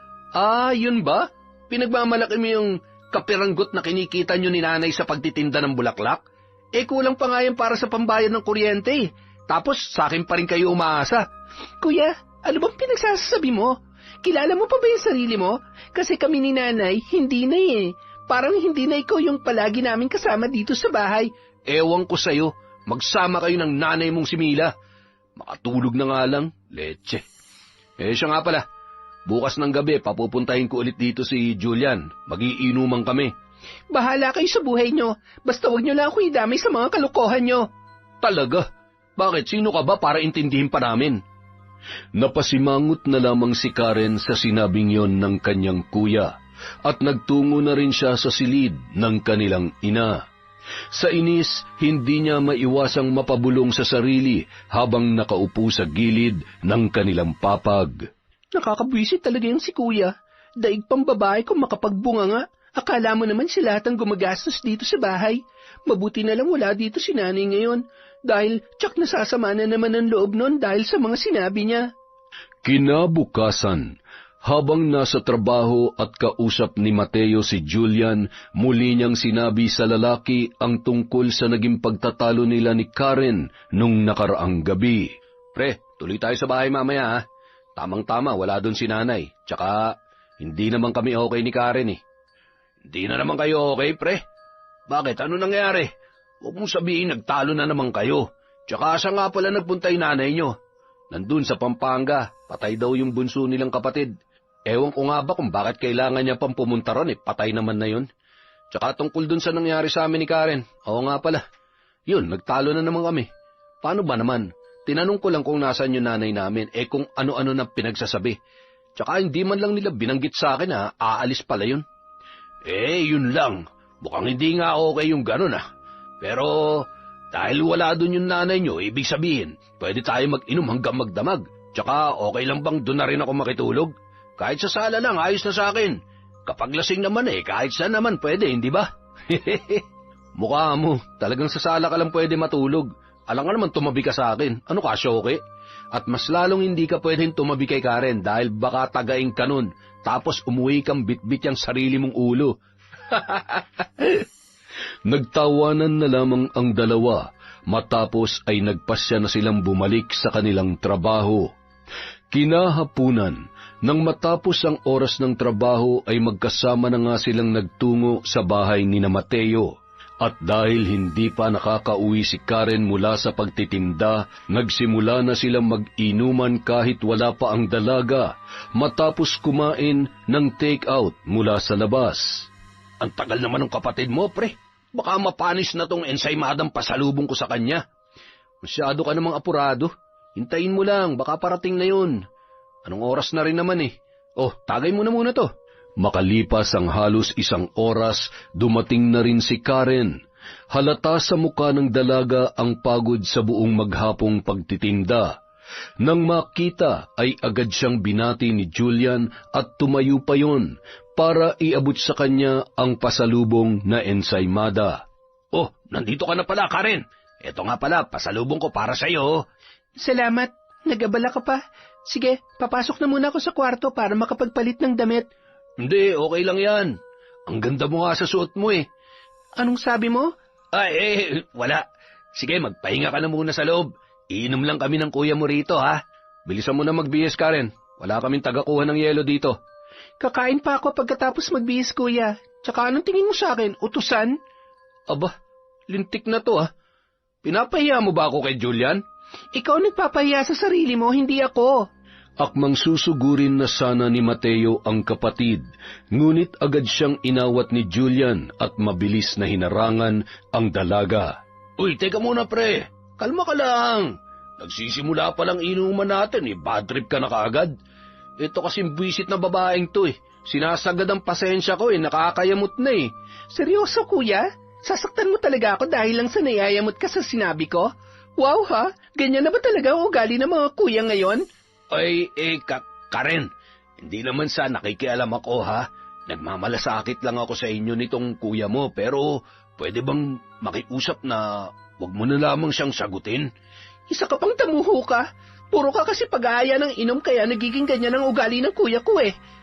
Yun ba? Pinagmamalaki mo yung kapiranggot na kinikita nyo ni nanay sa pagtitinda ng bulaklak? Kulang pa nga yan para sa pambayad ng kuryente. Tapos sa akin pa rin kayo umaasa. Kuya, ano bang pinagsasabi mo? Kilala mo pa ba yung sarili mo? Kasi kami ni nanay, hindi na eh. Parang hindi na ikaw yung palagi namin kasama dito sa bahay. Ewan ko sa'yo, magsama kayo ng nanay mong si Mila. Makatulog na nga lang, leche. Siya nga pala, bukas ng gabi papupuntahin ko ulit dito si Julian. Magiinuman kami. Bahala kayo sa buhay nyo, basta wag nyo lang ako idamay sa mga kalokohan nyo. Talaga? Bakit? Sino ka ba para intindihin pa namin? Napasimangot na lamang si Karen sa sinabing yon ng kanyang kuya. At nagtungo na rin siya sa silid ng kanilang ina. Sa inis, hindi niya maiwasang mapabulong sa sarili habang nakaupo sa gilid ng kanilang papag. Nakakabwisit talaga yung si kuya. Daig pang babae kung makapagbunga nga. Akala mo naman si lahat ang gumagastos dito sa bahay. Mabuti na lang wala dito si nanay ngayon. Dahil tsak nasasama na naman ang loob nun dahil sa mga sinabi niya. Kinabukasan, habang nasa trabaho at kausap ni Mateo si Julian, muli niyang sinabi sa lalaki ang tungkol sa naging pagtatalo nila ni Karen nung nakaraang gabi. Pre, tuloy tayo sa bahay mamaya ha. Tamang-tama, wala doon si nanay. Tsaka, hindi naman kami okay ni Karen eh. Hindi na naman kayo okay, pre? Bakit? Ano nangyari? Huwag mong sabihin nagtalo na naman kayo. Tsaka asa nga pala nagpunta yung nanay nyo? Nandun sa Pampanga, patay daw yung bunso nilang kapatid. Ewan ko nga ba kung bakit kailangan niya pang pumunta ron patay naman na yun. Tsaka tungkol dun sa nangyari sa amin ni Karen, oo nga pala. Yun, nagtalo na naman kami. Paano ba naman? Tinanong ko lang kung nasaan yung nanay namin, kung ano-ano na pinagsasabi. Tsaka hindi man lang nila binanggit sa akin aalis pala yun. Yun lang. Mukhang hindi nga okay yung ganun Pero, dahil wala dun yung nanay nyo, ibig sabihin, pwede tayo mag-inom hanggang magdamag. Tsaka, okay lang bang dun na rin ako makitulog? Kahit sa sala lang, ayos na sa akin. Kapag lasing naman kahit saan naman pwede, hindi ba? Mukha mo, talagang sa sala ka lang pwede matulog. Alam nga naman tumabi ka sa akin. Ano ka, Shoke? At mas lalong hindi ka pwedeng tumabi kay Karen dahil baka tagaing ka nun, tapos umuwi kang bitbit yung sarili mong ulo. Nagtawanan na lamang ang dalawa, matapos ay nagpasya na silang bumalik sa kanilang trabaho. Kinahapunan, nang matapos ang oras ng trabaho ay magkasama na nga silang nagtungo sa bahay ni Mateo. At dahil hindi pa nakakauwi si Karen mula sa pagtitinda, nagsimula na silang mag-inuman kahit wala pa ang dalaga, matapos kumain ng take-out mula sa labas. Ang tagal naman ng kapatid mo, pre. Baka mapanis na tong ensaymadang pasalubong ko sa kanya. Masyado ka namang apurado. Hintayin mo lang, baka parating na yun. Anong oras na rin naman tagay mo na muna to. Makalipas ang halos 1 oras, dumating na rin si Karen. Halata sa mukha ng dalaga ang pagod sa buong maghapong pagtitinda. Nang makita ay agad siyang binati ni Julian at tumayo pa yon para iabot sa kanya ang pasalubong na ensaymada. Oh, nandito ka na pala, Karen. Ito nga pala, pasalubong ko para sa'yo. Salamat. Nag-abala ka pa. Sige, papasok na muna ako sa kwarto para makapagpalit ng damit. Hindi, okay lang yan. Ang ganda mo nga sa suot mo Anong sabi mo? Wala. Sige, magpahinga ka na muna sa loob. Iinom lang kami ng kuya mo rito, ha? Bilisan mo na magbihis, Karen. Wala kaming tagakuha ng yelo dito. Kakain pa ako pagkatapos magbihis, kuya. Tsaka anong tingin mo sa akin? Utusan? Aba, lintik na to, Pinapahiya mo ba ako kay Julian? Ikaw nagpapahiya sa sarili mo, hindi ako. Akmang susugurin na sana ni Mateo ang kapatid, ngunit agad siyang inawat ni Julian at mabilis na hinarangan ang dalaga. Uy, teka muna, pre. Kalma ka lang. Nagsisimula pa lang inuman natin, bad trip ka na kaagad. Ito kasing buwisit na babaeng to, Sinasagad ang pasensya ko, nakakayamot na Seryoso, kuya? Sasaktan mo talaga ako dahil lang sa nayayamot ka sa sinabi ko? Wow, ha? Ganyan na ba talaga ang ugali ng mga kuya ngayon? Karen, hindi naman sa nakikialam ako, ha? Nagmamalasakit lang ako sa inyo nitong kuya mo, pero pwede bang makiusap na wag mo na lamang siyang sagutin? Isa ka pang tamuho ka. Puro ka kasi pag-aaya ng inom kaya nagiging ganyan ang ugali ng kuya ko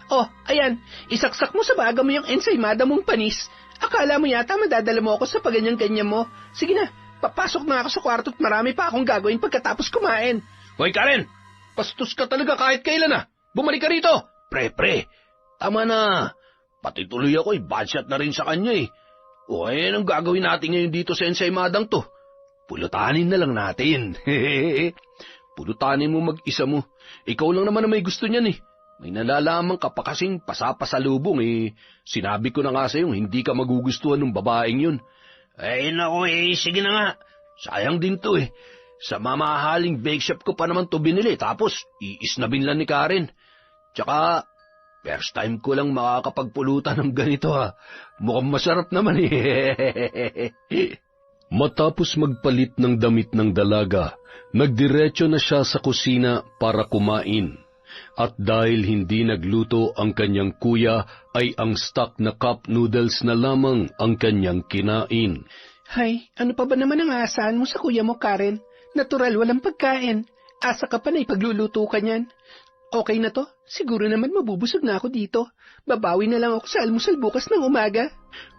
Oh, ayan, isaksak mo sa baga mo yung ensaymada mong panis. Akala mo yata madadala mo ako sa pagganyan-ganyan mo. Sige na, papasok na ako sa kwarto at marami pa akong gagawin pagkatapos kumain. Hoy, Karen! Pastos ka talaga kahit kailan Bumalik ka rito! Pre, tama na. Pati tuloy ako badshot na rin sa kanya anong gagawin natin ngayon dito sa ensaymadang to? Pulutanin na lang natin. Pulutanin mo mag-isa mo. Ikaw lang naman na may gusto niyan May nalalaman ka pa kasing pasapasalubong Sinabi ko na nga sa'yo, hindi ka magugustuhan ng babaeng yun. Naku sige na nga. Sayang din to Sa mamahaling bake shop ko pa naman to binili, tapos iisnabin lang ni Karen. Tsaka, first time ko lang makakapagpulutan ng ganito Mukhang masarap naman Matapos magpalit ng damit ng dalaga, nagdiretso na siya sa kusina para kumain. At dahil hindi nagluto ang kanyang kuya, ay ang stock na cup noodles na lamang ang kanyang kinain. Hay, ano pa ba naman ang aasahan mo sa kuya mo, Karen? Natural, walang pagkain. Asa ka pa na ipagluluto ka niyan. Okay na to, siguro naman mabubusog na ako dito. Babawi na lang ako sa almusal bukas ng umaga.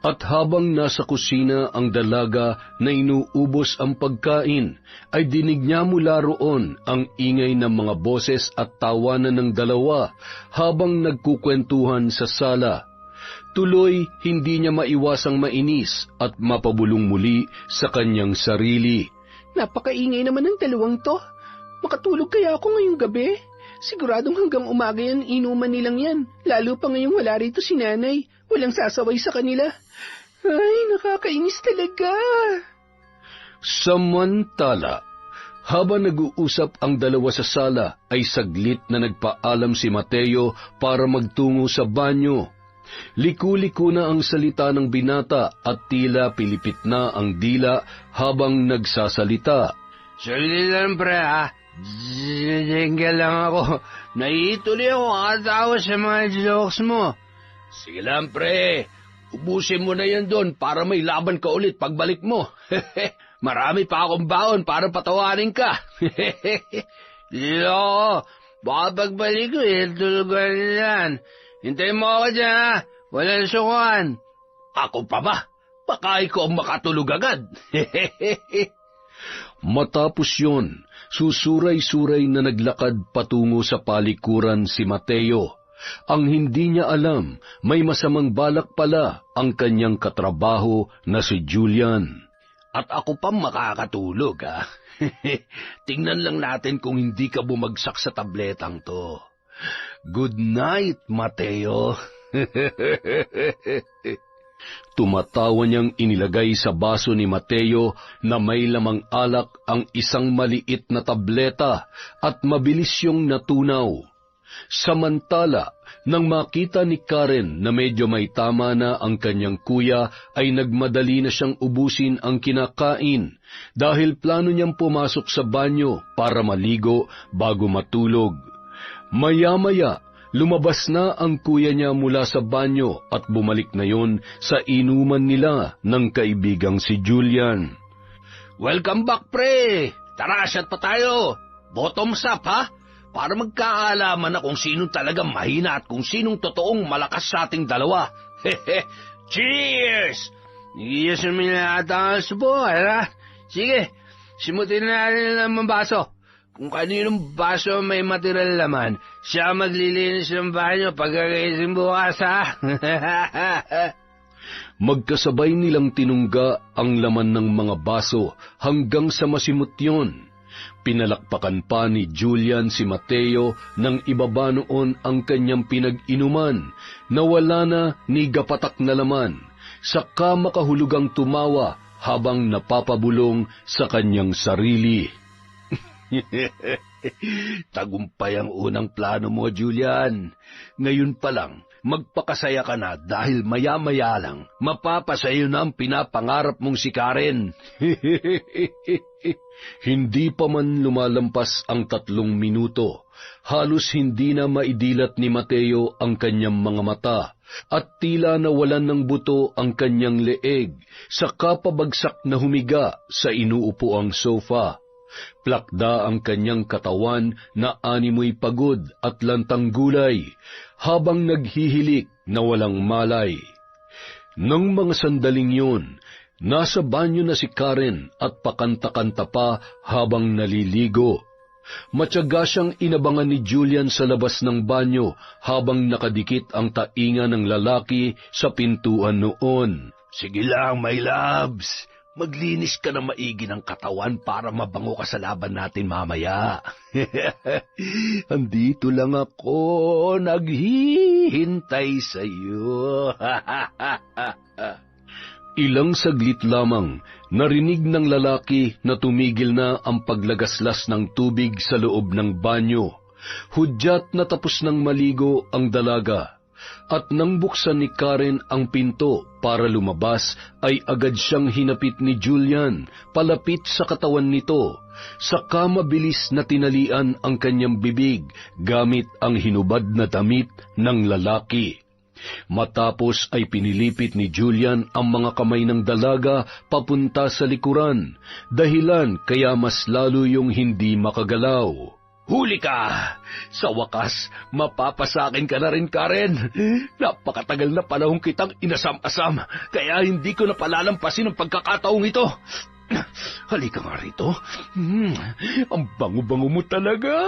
At habang nasa kusina ang dalaga na inuubos ang pagkain, ay dinig niya mula roon ang ingay ng mga boses at tawanan ng dalawa habang nagkukwentuhan sa sala. Tuloy, hindi niya maiwasang mainis at mapabulong muli sa kanyang sarili. Napakaingay naman ng dalawang to. Makatulog kaya ako ngayong gabi? Siguradong hanggang umaga yan inuman nilang yan. Lalo pa ngayong wala rito si nanay. Walang sasaway sa kanila. Ay, nakakainis talaga. Samantala, habang nag-uusap ang dalawa sa sala, ay saglit na nagpaalam si Mateo para magtungo sa banyo. Liku-liku na ang salita ng binata at tila pilipit na ang dila habang nagsasalita. Sorry lang, pre, ha? Jingle lang ako. Naiituloy ako kakatawa sa mga jokes mo. Sige lang, pre. Ubusin mo na yan doon para may laban ka ulit pagbalik mo. Marami pa akong baon para patawarin ka. Dilo, baka pagbalik ko, tulugan yan. Hintayin mo ako dyan, ha? Walang sukuan. Ako pa ba? Baka ikaw makatulog agad. Matapos yon, susuray-suray na naglakad patungo sa palikuran si Mateo. Ang hindi niya alam, may masamang balak pala ang kanyang katrabaho na si Julian. At ako pa makakatulog, ha? Tingnan lang natin kung hindi ka bumagsak sa tabletang to. Good night, Mateo. Tumatawa niyang inilagay sa baso ni Mateo na may lamang alak ang isang maliit na tableta at mabilis siyang natunaw. Samantala, nang makita ni Karen na medyo may tama na ang kanyang kuya, ay nagmadali na siyang ubusin ang kinakain dahil plano niyang pumasok sa banyo para maligo bago matulog. Maya-maya, lumabas na ang kuya niya mula sa banyo at bumalik na yon sa inuman nila ng kaibigang si Julian. Welcome back, pre! Tara, shot pa tayo! Bottoms up, ha? Para magkaalaman na kung sinong talagang mahina at kung sinong totoong malakas sa ating dalawa. Cheers! Iyasan mo na ata ang subo, ha? Sige, simutin na natin ang baso. Kung kaninong baso may material laman, siya maglilinis ng banyo pagkakaising bukas, ha? Magkasabay nilang tinungga ang laman ng mga baso hanggang sa masimot yun. Pinalakpakan pa ni Julian si Mateo nang ibaba noon ang kanyang pinag-inuman na wala na ni gapatak na laman, saka makahulugang tumawa habang napapabulong sa kanyang sarili. Tagumpay ang unang plano mo, Julian. Ngayon pa lang, magpakasaya ka na dahil maya-maya lang, mapapasayo na ang pinapangarap mong si Karen. Hindi pa man lumalampas ang 3 minuto, halos hindi na maidilat ni Mateo ang kanyang mga mata at tila nawalan ng buto ang kanyang leeg, saka pabagsak na humiga sa inuupuang sofa. Plakda ang kanyang katawan na animoy pagod at lantang gulay, habang naghihilik na walang malay. Nang mga sandaling yun, nasa banyo na si Karen at pakanta-kanta pa habang naliligo. Matyaga siyang inabangan ni Julian sa labas ng banyo habang nakadikit ang tainga ng lalaki sa pintuan noon. Sige lang, my loves. Maglinis ka na maigi ng katawan para mabango ka sa laban natin mamaya. Andito lang ako, naghihintay sa iyo. Ilang saglit lamang, narinig ng lalaki na tumigil na ang paglagaslas ng tubig sa loob ng banyo. Hudyat na tapos ng maligo ang dalaga. At nang buksan ni Karen ang pinto para lumabas, ay agad siyang hinapit ni Julian palapit sa katawan nito. Saka mabilis na tinalian ang kanyang bibig gamit ang hinubad na damit ng lalaki. Matapos ay pinilipit ni Julian ang mga kamay ng dalaga papunta sa likuran, dahilan kaya mas lalo yung hindi makagalaw. Huli ka! Sa wakas, mapapasakin ka na rin, Karen. Napakatagal na panahon kitang inasam-asam, kaya hindi ko napalalampasin ang pagkakataong ito. Halika nga rito. Ang bango-bango mo talaga.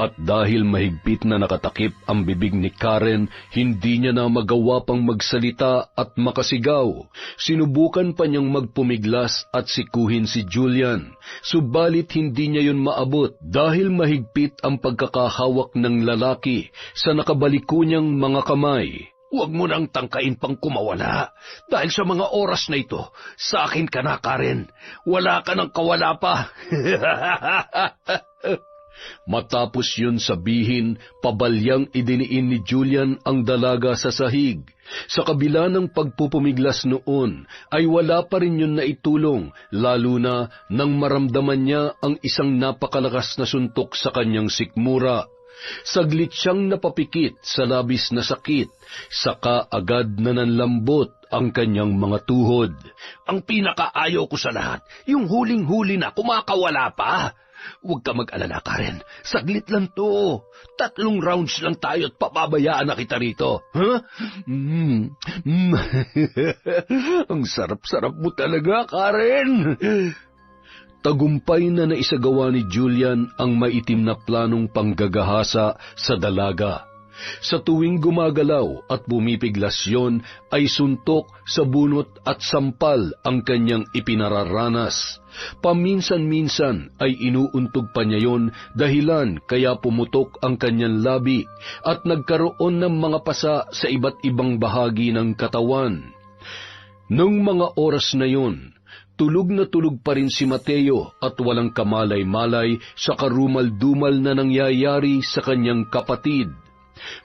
At dahil mahigpit na nakatakip ang bibig ni Karen, hindi niya na magawa pang magsalita at makasigaw. Sinubukan pa niyang magpumiglas at sikuhin si Julian, subalit hindi niya yun maabot dahil mahigpit ang pagkakahawak ng lalaki sa nakabaliko niyang mga kamay. Huwag mo nang tangkain pang kumawala. Dahil sa mga oras na ito, sa akin ka na, Karen. Wala ka nang kawala pa. Matapos yun sabihin, pabalyang idiniin ni Julian ang dalaga sa sahig. Sa kabila ng pagpupumiglas noon, ay wala pa rin yun naitulong, lalo na nang maramdaman niya ang isang napakalakas na suntok sa kanyang sikmura. Saglit siyang napapikit sa labis na sakit, saka agad na nanlambot ang kanyang mga tuhod. Ang pinakaayaw ko sa lahat, yung huling-huli na kumakawala pa. Huwag ka mag-alala, Karen. Saglit lang to. 3 rounds lang tayo at papabayaan na kita rito. Huh? Ang sarap-sarap mo talaga, Karen. Tagumpay na naisagawa ni Julian ang maitim na planong panggagahasa sa dalaga. Sa tuwing gumagalaw at bumipiglas yun, ay suntok sa bunot at sampal ang kanyang ipinararanas. Paminsan-minsan ay inuuntog pa niya yon, dahilan kaya pumutok ang kanyang labi at nagkaroon ng mga pasa sa iba't ibang bahagi ng katawan. Nung mga oras na yon, tulog na tulog pa rin si Mateo at walang kamalay-malay sa karumal-dumal na nangyayari sa kanyang kapatid.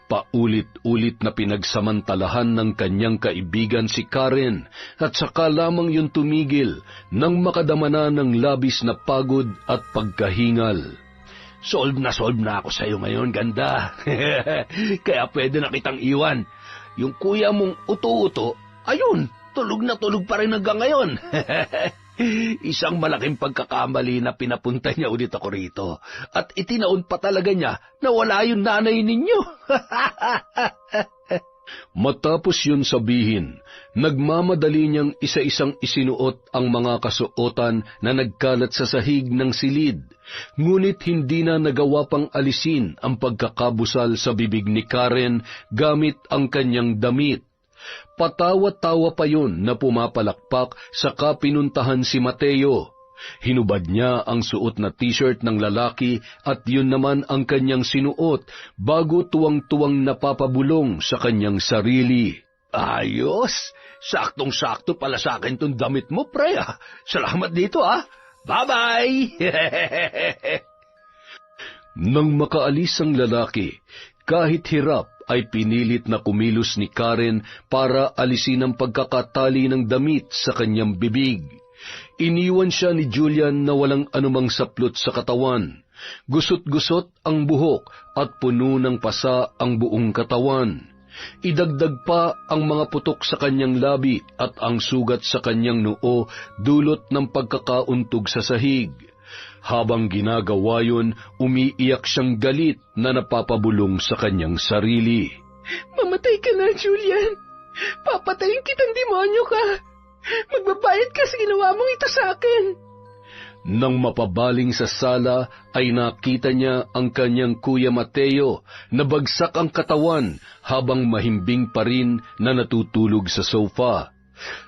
Paulit-ulit na pinagsamantalahan ng kanyang kaibigan si Karen at saka lamang yun tumigil nang makadama na ng labis na pagod at pagkahingal. Solve na ako sa iyo ngayon, ganda. Kaya pwede na kitang iwan. Yung kuya mong uto-uto, ayun, tulog na tulog pa rin hanggang ngayon. Isang malaking pagkakamali na pinapunta niya ulit ako rito. At itinaon pa talaga niya na wala yung nanay ninyo. Matapos yun sabihin, nagmamadali niyang isa-isang isinuot ang mga kasuotan na nagkalat sa sahig ng silid. Ngunit hindi na nagawa pang alisin ang pagkakabusal sa bibig ni Karen gamit ang kanyang damit. Patawa-tawa pa yun na pumapalakpak saka pinuntahan si Mateo. Hinubad niya ang suot na t-shirt ng lalaki at yun naman ang kanyang sinuot bago tuwang-tuwang napapabulong sa kanyang sarili. Ayos! Saktong-sakto pala sa akin tong damit mo, pre. Salamat dito, ah. Bye-bye! Nang makaalis ang lalaki, kahit hirap, ay pinilit na kumilos ni Karen para alisin ang pagkakatali ng damit sa kanyang bibig. Iniwan siya ni Julian na walang anumang saplot sa katawan. Gusot-gusot ang buhok at puno ng pasa ang buong katawan. Idagdag pa ang mga putok sa kanyang labi at ang sugat sa kanyang noo dulot ng pagkakauntog sa sahig. Habang ginagawa yun, umiiyak siyang galit na napapabulong sa kanyang sarili. Mamatay ka na, Julian. Papatayin kitang demonyo ka. Magbabayad ka sa ginawa mong ito sa akin. Nang mapabaling sa sala, ay nakita niya ang kanyang kuya Mateo na bagsak ang katawan habang mahimbing pa rin na natutulog sa sofa.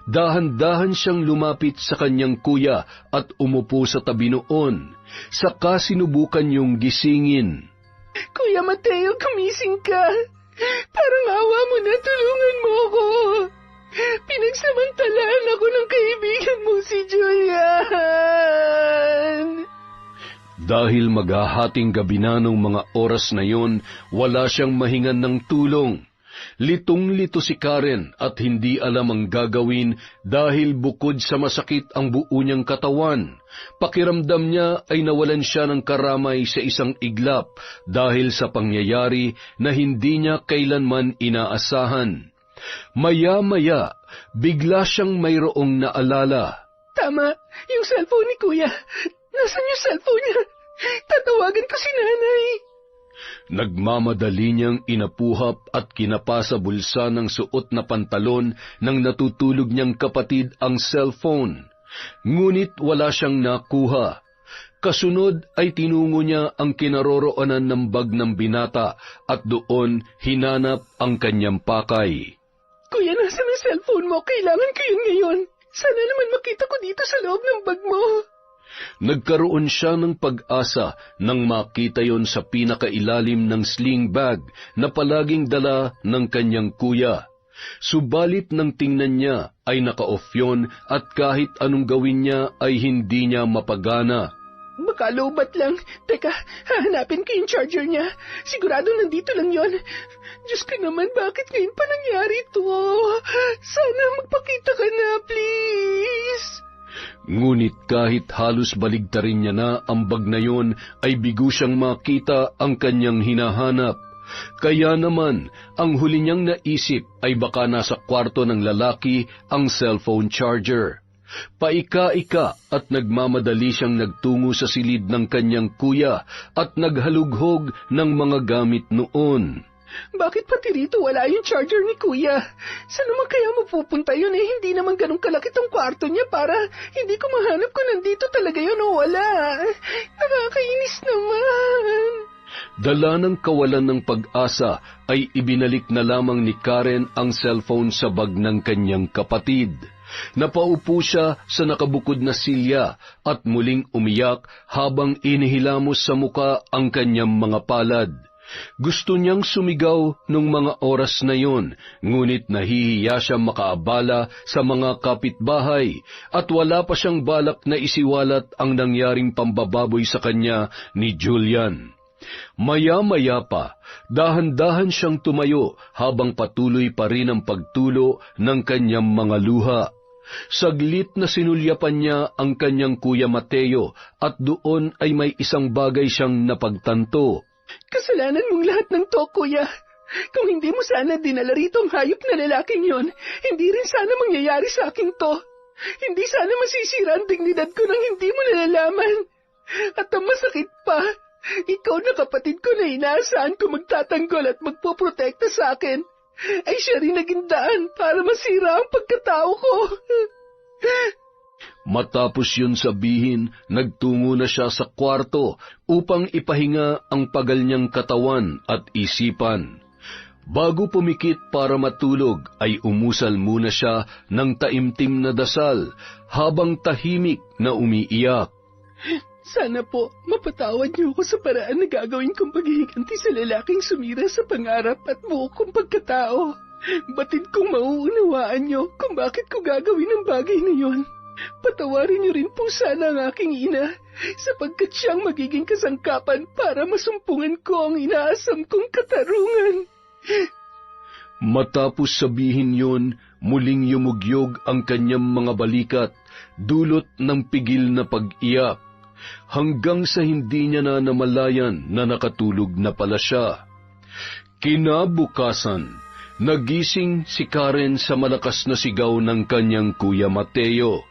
Dahan-dahan siyang lumapit sa kanyang kuya at umupo sa tabi noon. Saka sinubukan yung gisingin. Kuya Mateo, gumising ka. Parang awa mo na, tulungan mo ako. Pinagsamantalaan ako ng kaibigan mo si Julian. Dahil maghahating gabi na nung mga oras na yon, wala siyang mahingan ng tulong. Litong-lito si Karen at hindi alam ang gagawin dahil bukod sa masakit ang buo niyang katawan, pakiramdam niya ay nawalan siya ng karamay sa isang iglap dahil sa pangyayari na hindi niya kailanman inaasahan. Maya-maya, bigla siyang mayroong naalala. Tama, yung cellphone ni Kuya. Nasaan yung cellphone niya? Tatawagan ko si Nanay. Nagmamadali niyang inapuhap at kinapa sa bulsa ng suot na pantalon ng natutulog niyang kapatid ang cellphone. Ngunit wala siyang nakuha. Kasunod ay tinungo niya ang kinaroroonan ng bag ng binata at doon hinanap ang kanyang pakay. Kuya, nasaan ang cellphone mo? Kailangan ko yun ngayon. Sana naman makita ko dito sa loob ng bag mo. Nagkaroon siya ng pag-asa nang makita yon sa pinakailalim ng sling bag na palaging dala ng kanyang kuya. Subalit nang tingnan niya ay naka-off yun at kahit anong gawin niya ay hindi niya mapagana. Baka lobat lang. Teka, hahanapin ko yung charger niya. Sigurado nandito lang yon. Diyos ko naman, bakit ngayon pa nangyari to? Sana magpakita ka na, please. Ngunit kahit halos baligtarin niya na ang bag na yon, ay bigo siyang makita ang kanyang hinahanap. Kaya naman, ang huli niyang naisip ay baka nasa kwarto ng lalaki ang cellphone charger. Paika-ika at nagmamadali siyang nagtungo sa silid ng kanyang kuya at naghalughog ng mga gamit noon. Bakit pati rito wala yung charger ni Kuya? Saan naman kaya mapupunta yun hindi naman ganun kalaki tong kwarto niya para hindi ko mahanap kung nandito talaga yun o wala. Nakakainis naman. Dala ng kawalan ng pag-asa ay ibinalik na lamang ni Karen ang cellphone sa bag ng kanyang kapatid. Napaupo siya sa nakabukod na silya at muling umiyak habang inihilamos sa muka ang kanyang mga palad. Gusto niyang sumigaw nung mga oras na yon, ngunit nahihiya siyang makaabala sa mga kapitbahay at wala pa siyang balak na isiwalat ang nangyaring pambababoy sa kanya ni Julian. Maya-maya pa, dahan-dahan siyang tumayo habang patuloy pa rin ang pagtulo ng kanyang mga luha. Saglit na sinulyapan niya ang kanyang kuya Mateo at doon ay may isang bagay siyang napagtanto. Kasalanan mong lahat ng to, Kuya. Kung hindi mo sana dinala rito ang hayop na lalaking yon, hindi rin sana mangyayari sa akin to. Hindi sana masisira ang dignidad ko nang hindi mo nalalaman. At ang masakit pa, ikaw na kapatid ko na inaasahan ko magtatanggol at magpoprotekta sa akin, ay siya rin naging daan para masira ang pagkatao ko. Matapos yun sabihin, nagtungo na siya sa kwarto upang ipahinga ang pagal niyang katawan at isipan. Bago pumikit para matulog, ay umusal muna siya ng taimtim na dasal habang tahimik na umiiyak. Sana po, mapatawad niyo ako sa paraan na gagawin kong paghihiganti sa lalaking sumira sa pangarap at buo kong pagkatao. Batid kong mauunawaan niyo kung bakit ko gagawin ang bagay na yon. Patawarin niyo rin po sana ang aking ina, sapagkat siyang magiging kasangkapan para masumpungan ko ang inaasam kong katarungan. Matapos sabihin yon, muling yumugyog ang kanyang mga balikat, dulot ng pigil na pag-iyak, hanggang sa hindi niya na namalayan na nakatulog na pala siya. Kinabukasan, nagising si Karen sa malakas na sigaw ng kanyang kuya Mateo.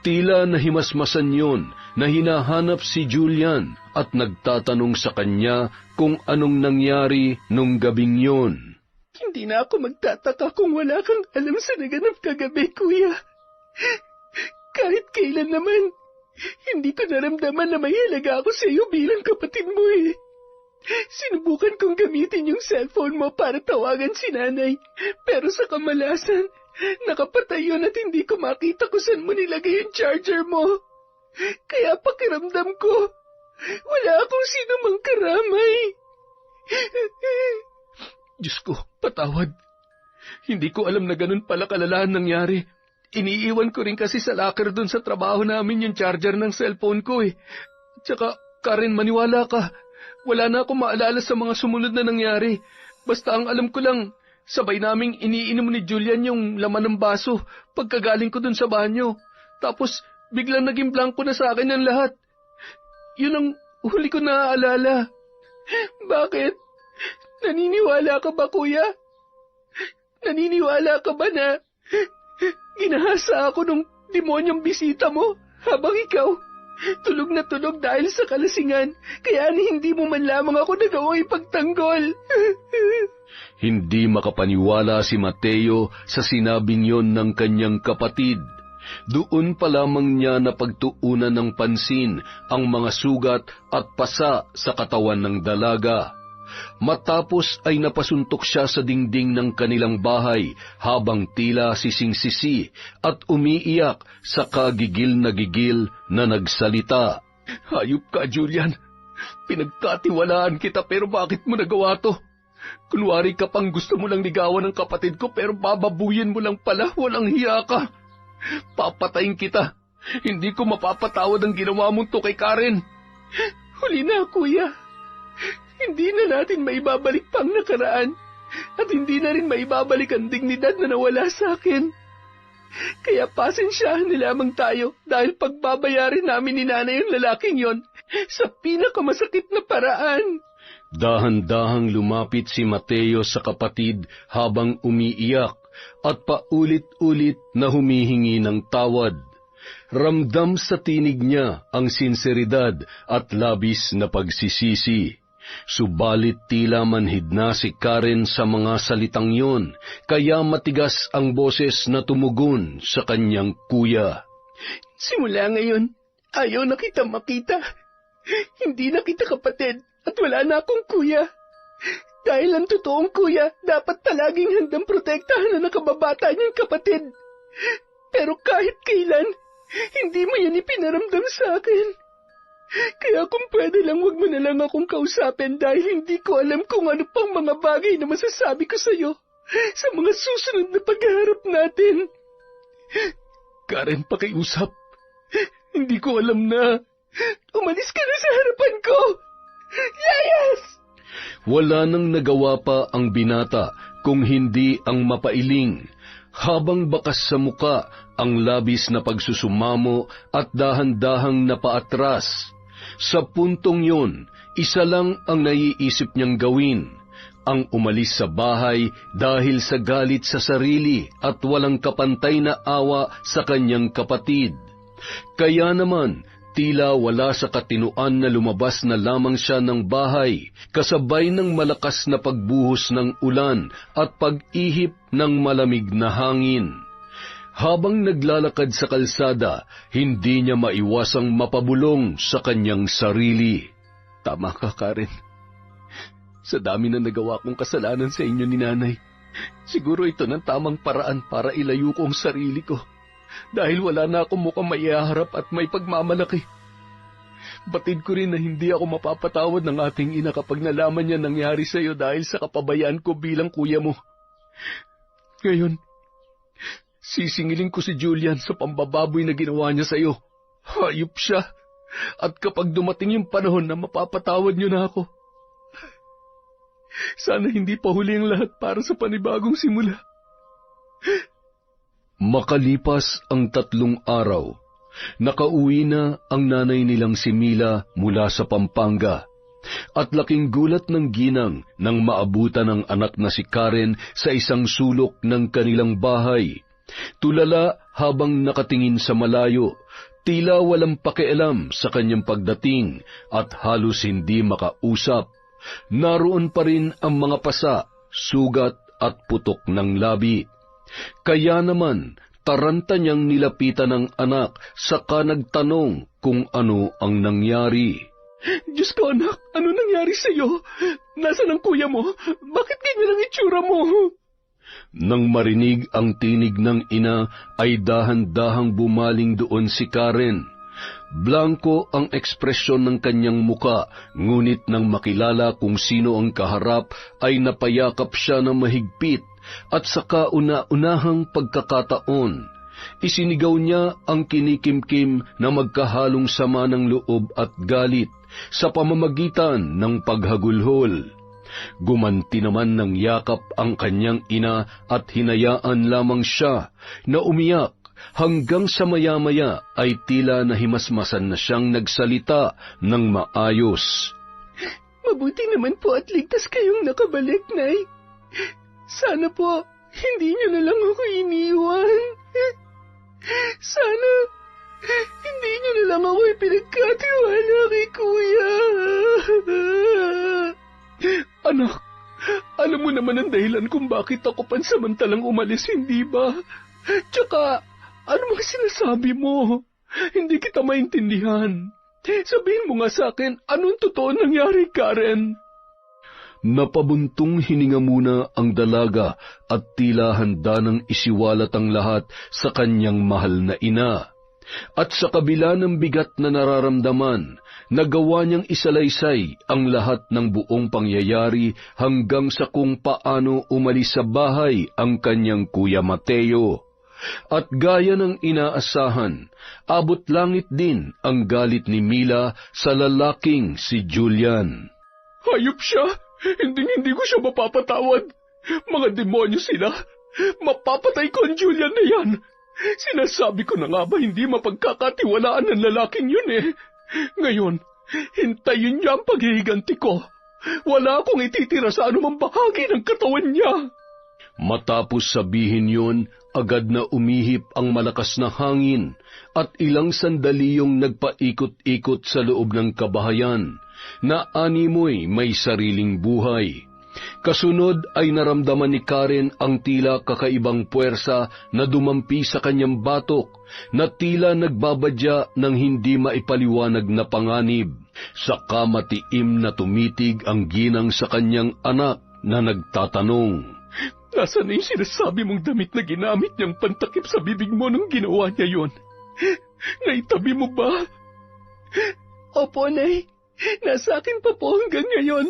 Tila nahimasmasan yon na hinahanap si Julian at nagtatanong sa kanya kung anong nangyari nung gabing yon. Hindi na ako magtataka kung wala kang alam sa naganap kagabi, Kuya. Kahit kailan naman, hindi ko naramdaman na may halaga ako sa iyo bilang kapatid mo eh. Sinubukan kong gamitin yung cellphone mo para tawagan si Nanay, pero sa kamalasan, nakapatay yun at hindi ko makita kung saan mo nilagay yung charger mo. Kaya pakiramdam ko, wala akong sinumang karamay. Diyos ko, patawad. Hindi ko alam na ganun pala kalala ang nangyari. Iniiwan ko rin kasi sa locker dun sa trabaho namin yung charger ng cellphone ko eh. Tsaka Karen, maniwala ka. Wala na akong maalala sa mga sumunod na nangyari. Basta ang alam ko lang, sabay naming iniinom ni Julian yung laman ng baso pagkagaling ko dun sa banyo. Tapos biglang naging blanco na sa akin ang lahat. Yun ang huli ko naaalala. Bakit? Naniniwala ka ba, kuya? Naniniwala ka ba na ginahasa ako nung demonyong bisita mo habang ikaw tulog na tulog dahil sa kalasingan, kaya hindi mo man lamang ako nagawang ipagtanggol. Hindi makapaniwala si Mateo sa sinabing yon ng kanyang kapatid. Doon pa lamang niya napagtuunan ng pansin ang mga sugat at pasa sa katawan ng dalaga. Matapos ay napasuntok siya sa dingding ng kanilang bahay habang tila sising-sisi at umiiyak sa kagigil na nagsalita. Hayop ka, Julian. Pinagkatiwalaan kita pero bakit mo nagawa to? Kunwari ka pang gusto mo lang ligawan ng kapatid ko pero bababuyin mo lang pala, walang hiya ka. Papatayin kita. Hindi ko mapapatawad ang ginawa mong to kay Karen. Huli na, kuya. Hindi na natin maibabalik pang nakaraan at hindi na rin maibabalik ang dignidad na nawala sa akin. Kaya pasensyahan na lamang tayo dahil pagbabayarin namin ni nanay yung lalaking yon sa pinakamasakit na paraan. Dahan-dahang lumapit si Mateo sa kapatid habang umiiyak at paulit-ulit na humihingi ng tawad. Ramdam sa tinig niya ang sinseridad at labis na pagsisisi. Subalit tila manhid na si Karen sa mga salitang yon, kaya matigas ang boses na tumugon sa kanyang kuya. Simula ngayon, ayaw na kita makita. Hindi na kita kapatid at wala na akong kuya. Dahil ang totoong kuya, dapat palaging handang protektahan na nakababata niyang kapatid. Pero kahit kailan, hindi mo yan ipinaramdam sa akin. Kaya kung pwede lang, wag mo na lang akong kausapin dahil hindi ko alam kung ano pang mga bagay na masasabi ko sa'yo sa mga susunod na pagharap natin. Karen, pakiusap. Hindi ko alam na. Umalis ka na sa harapan ko. Layas! Wala nang nagawa pa ang binata kung hindi ang mapailing, habang bakas sa muka ang labis na pagsusumamo at dahan-dahang napaatras. Sa puntong yun, isa lang ang naiisip niyang gawin, ang umalis sa bahay dahil sa galit sa sarili at walang kapantay na awa sa kanyang kapatid. Kaya naman, tila wala sa katinuan na lumabas na lamang siya ng bahay, kasabay ng malakas na pagbuhos ng ulan at pag-ihip ng malamig na hangin. Habang naglalakad sa kalsada, hindi niya maiwasang mapabulong sa kanyang sarili. Tama ka, Karen. Sa dami na nagawa kong kasalanan sa inyo ni nanay, siguro ito ng tamang paraan para ilayo ko ang sarili ko. Dahil wala na akong mukhang maiharap at may pagmamalaki. Batid ko rin na hindi ako mapapatawad ng ating ina kapag nalaman niya nangyari sa iyo dahil sa kapabayaan ko bilang kuya mo. Ngayon, sisingilin ko si Julian sa pambababoy na ginawa niya sa iyo. Hayop siya. At kapag dumating yung panahon na mapapatawad niyo na ako, sana hindi pa huli ang lahat para sa panibagong simula. Makalipas ang 3 araw, nakauwi na ang nanay nilang si Mila mula sa Pampanga, at laking gulat ng ginang nang maabutan ang anak na si Karen sa isang sulok ng kanilang bahay. Tulala habang nakatingin sa malayo, tila walang pakialam sa kanyang pagdating at halos hindi makausap. Naroon pa rin ang mga pasa, sugat at putok ng labi. Kaya naman, taranta niyang nilapitan ng anak saka nagtanong kung ano ang nangyari. Diyos ko, anak, ano nangyari sa iyo? Nasaan ang kuya mo? Bakit ganyan ang itsura mo? Nang marinig ang tinig ng ina ay dahan-dahang bumaling doon si Karen. Blanko ang ekspresyon ng kanyang muka, ngunit nang makilala kung sino ang kaharap ay napayakap siya ng mahigpit. At sa kauna-unahang pagkakataon, Isinigaw niya ang kinikimkim na magkahalong sama ng loob at galit sa pamamagitan ng paghagulhol. Gumanti naman ng yakap ang kanyang ina at hinayaan lamang siya na umiyak hanggang sa maya-maya ay tila nahimasmasan na siyang nagsalita ng maayos. Mabuti naman po at ligtas kayong nakabalik, Nay. Sana po, hindi niyo na lang ako iniwan. Sana, hindi niyo na lang ako ipinagkatiwala kay Kuya. Anak, alam mo naman ang dahilan kung bakit ako pansamantalang umalis, hindi ba? Tsaka, ano mga sinasabi mo? Hindi kita maintindihan. Sabihin mo nga sa akin, anong totoo nangyari, Karen? Napabuntong hininga muna ang dalaga at tila handa nang isiwalat ang lahat sa kanyang mahal na ina. At sa kabila ng bigat na nararamdaman, nagawa niyang isalaysay ang lahat ng buong pangyayari hanggang sa kung paano umalis sa bahay ang kanyang Kuya Mateo. At gaya ng inaasahan, abot langit din ang galit ni Mila sa lalaking si Julian. Hayop siya! Hindi ko siya mapapatawad. Mga demonyo sila. Mapapatay ko ang Julian na yan. Sinasabi ko na nga ba hindi mapagkakatiwalaan ng lalaking yun eh. Ngayon, hintayin niya ang paghihiganti ko. Wala akong ititira sa anumang bahagi ng katawan niya. Matapos sabihin yun, agad na umihip ang malakas na hangin at ilang sandali yung nagpaikot-ikot sa loob ng kabahayan na animoy may sariling buhay. Kasunod ay naramdaman ni Karen ang tila kakaibang puwersa na dumampi sa kanyang batok na tila nagbabadya ng hindi maipaliwanag na panganib. Saka matiim na tumitig ang ginang sa kanyang anak na nagtatanong, Nasaan na yung sinasabi mong damit na ginamit niyang pantakip sa bibig mo nung ginawa niya yon? Naitabi mo ba? Opo, Nay. Nasa akin pa po hanggang ngayon.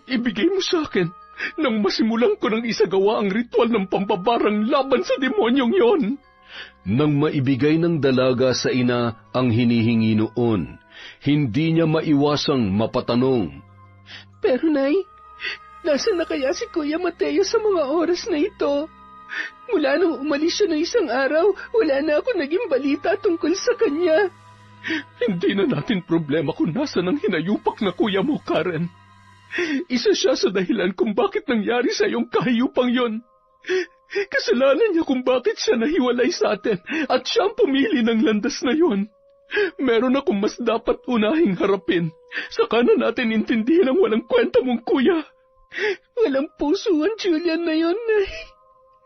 Ibigay mo sa akin nang masimulan ko ng isagawa ang ritual ng pambabarang laban sa demonyong yon. Nang maibigay ng dalaga sa ina ang hinihingi noon, hindi niya maiwasang mapatanong, Pero Nay, nasaan na kaya si Kuya Mateo sa mga oras na ito? Mula nung umalis siya ng isang araw, wala na ako naging balita tungkol sa kanya. Hindi na natin problema kung nasa ng hinayupak na kuya mo, Karen. Isa siya sa dahilan kung bakit nangyari sa iyong kahayupang yon. Kasalanan niya kung bakit siya nahiwalay sa atin at siya ang pumili ng landas na yon. Meron akong mas dapat unahing harapin. Saka na natin intindihin ang walang kwenta mong kuya. Walang puso ang Julian na yon, Nay.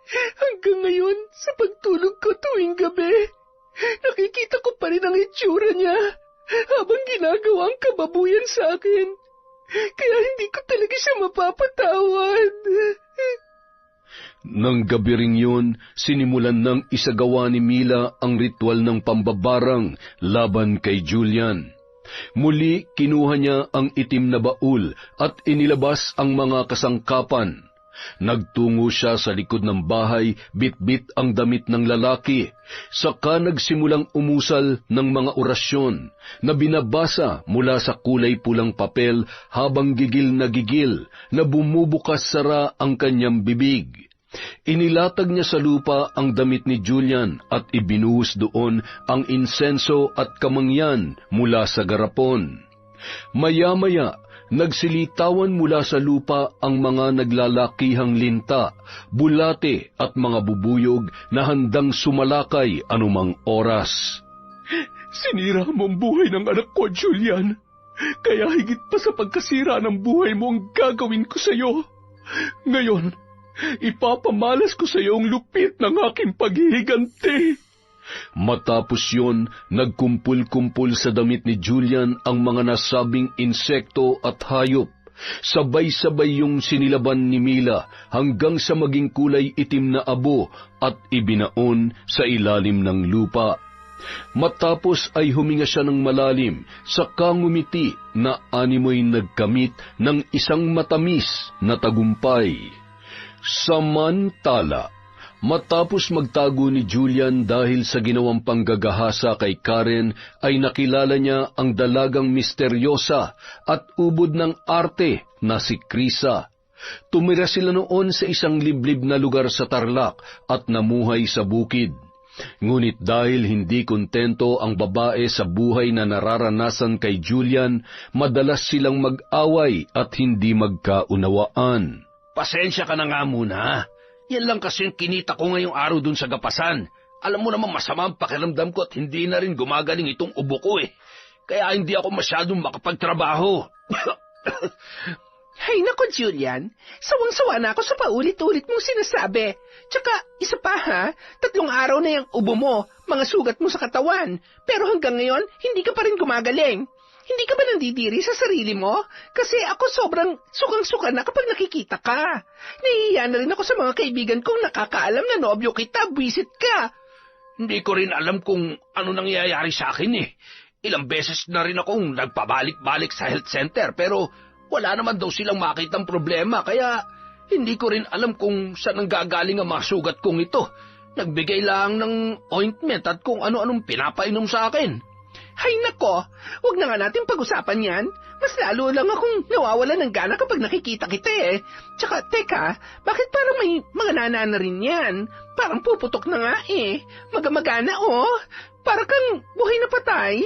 Hanggang ngayon, sa pagtulog ko tuwing gabi, nakikita ko pa rin ang itsura niya habang ginagawa ang kababuyan sa akin. Kaya hindi ko talaga siya mapapatawad. Nang gabi ring yun, sinimulan ng isagawa ni Mila ang ritual ng pambabarang laban kay Julian. Muli kinuha niya ang itim na baul at inilabas ang mga kasangkapan. Nagtungo siya sa likod ng bahay, bit-bit ang damit ng lalaki, saka nagsimulang umusal ng mga orasyon na binabasa mula sa kulay pulang papel habang gigil na bumubukas sara ang kanyang bibig. Inilatag niya sa lupa ang damit ni Julian at ibinuhos doon ang insenso at kamangyan mula sa garapon. Maya-maya, nagsilitawan mula sa lupa ang mga naglalakihang linta, bulate at mga bubuyog na handang sumalakay anumang oras. Sinira mo ang buhay ng anak ko, Julian. Kaya higit pa sa pagkasira ng buhay mo ang gagawin ko sa iyo. Ngayon, ipapamalas ko sa iyo ang lupit ng aking paghihiganti. Matapos yun, nagkumpul-kumpul sa damit ni Julian ang mga nasabing insekto at hayop. Sabay-sabay yung sinilaban ni Mila hanggang sa maging kulay itim na abo at ibinaon sa ilalim ng lupa. Matapos ay huminga siya ng malalim, saka ngumiti na animoy nagkamit ng isang matamis na tagumpay. Samantala, Matapos magtago ni Julian dahil sa ginawang panggagahasa kay Karen, ay nakilala niya ang dalagang misteryosa at ubod ng arte na si Krisa. Tumira sila noon sa isang liblib na lugar sa Tarlac at namuhay sa bukid. Ngunit dahil hindi kontento ang babae sa buhay na nararanasan kay Julian, madalas silang mag-away at hindi magkaunawaan. Pasensya ka na nga muna. Yan lang kasi yung kinita ko ngayong araw dun sa gapasan. Alam mo naman masama ang pakiramdam ko at hindi na rin gumagaling itong ubo ko eh. Kaya hindi ako masyadong makapagtrabaho. Hay nako, Julian. Sawang-sawa na ako sa paulit-ulit mong sinasabi. Tsaka, isa pa ha, 3 araw na yung ubo mo, mga sugat mo sa katawan. Pero hanggang ngayon, hindi ka pa rin gumagaling. Hindi ka ba nandidiri sa sarili mo? Kasi ako sobrang sukang-suka na kapag nakikita ka. Nahihiya na rin ako sa mga kaibigan kong nakakaalam na nobyo kita, buwisit ka. Hindi ko rin alam kung ano nangyayari sa akin eh. Ilang beses na rin akong nagpabalik-balik sa health center pero wala naman daw silang makitang problema kaya hindi ko rin alam kung saan nanggagaling ang mga sugat kong ito. Nagbigay lang ng ointment at kung ano-anong pinapainom sa akin. Hay nako, wag na nga natin pag-usapan yan. Mas lalo lang akong nawawala ng gana kapag nakikita kita eh. Tsaka, teka, bakit parang may mga nana na rin yan? Parang puputok na nga eh. Magamagana oh. Para kang buhay na patay.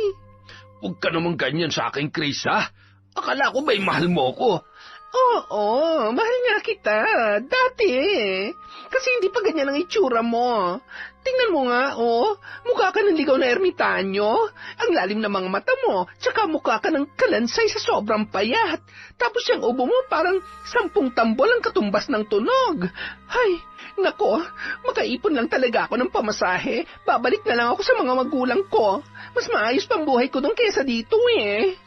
Huwag ka naman ganyan sa akin, Chris, ha? Akala ko ba'y mahal mo ko? Oo, mahal nga kita. Dati eh. Kasi hindi pa ganyan ang itsura mo. Tingnan mo nga, oh. Mukha ka ng ligaw na ermitanyo. Ang lalim ng mga mata mo. Tsaka mukha ka ng kalansay sa sobrang payat. Tapos yung ubo mo parang 10 tambol ang katumbas ng tunog. Hay, nako, makaipon lang talaga ako ng pamasahe. Babalik na lang ako sa mga magulang ko. Mas maayos pang buhay ko doon kaysa dito eh.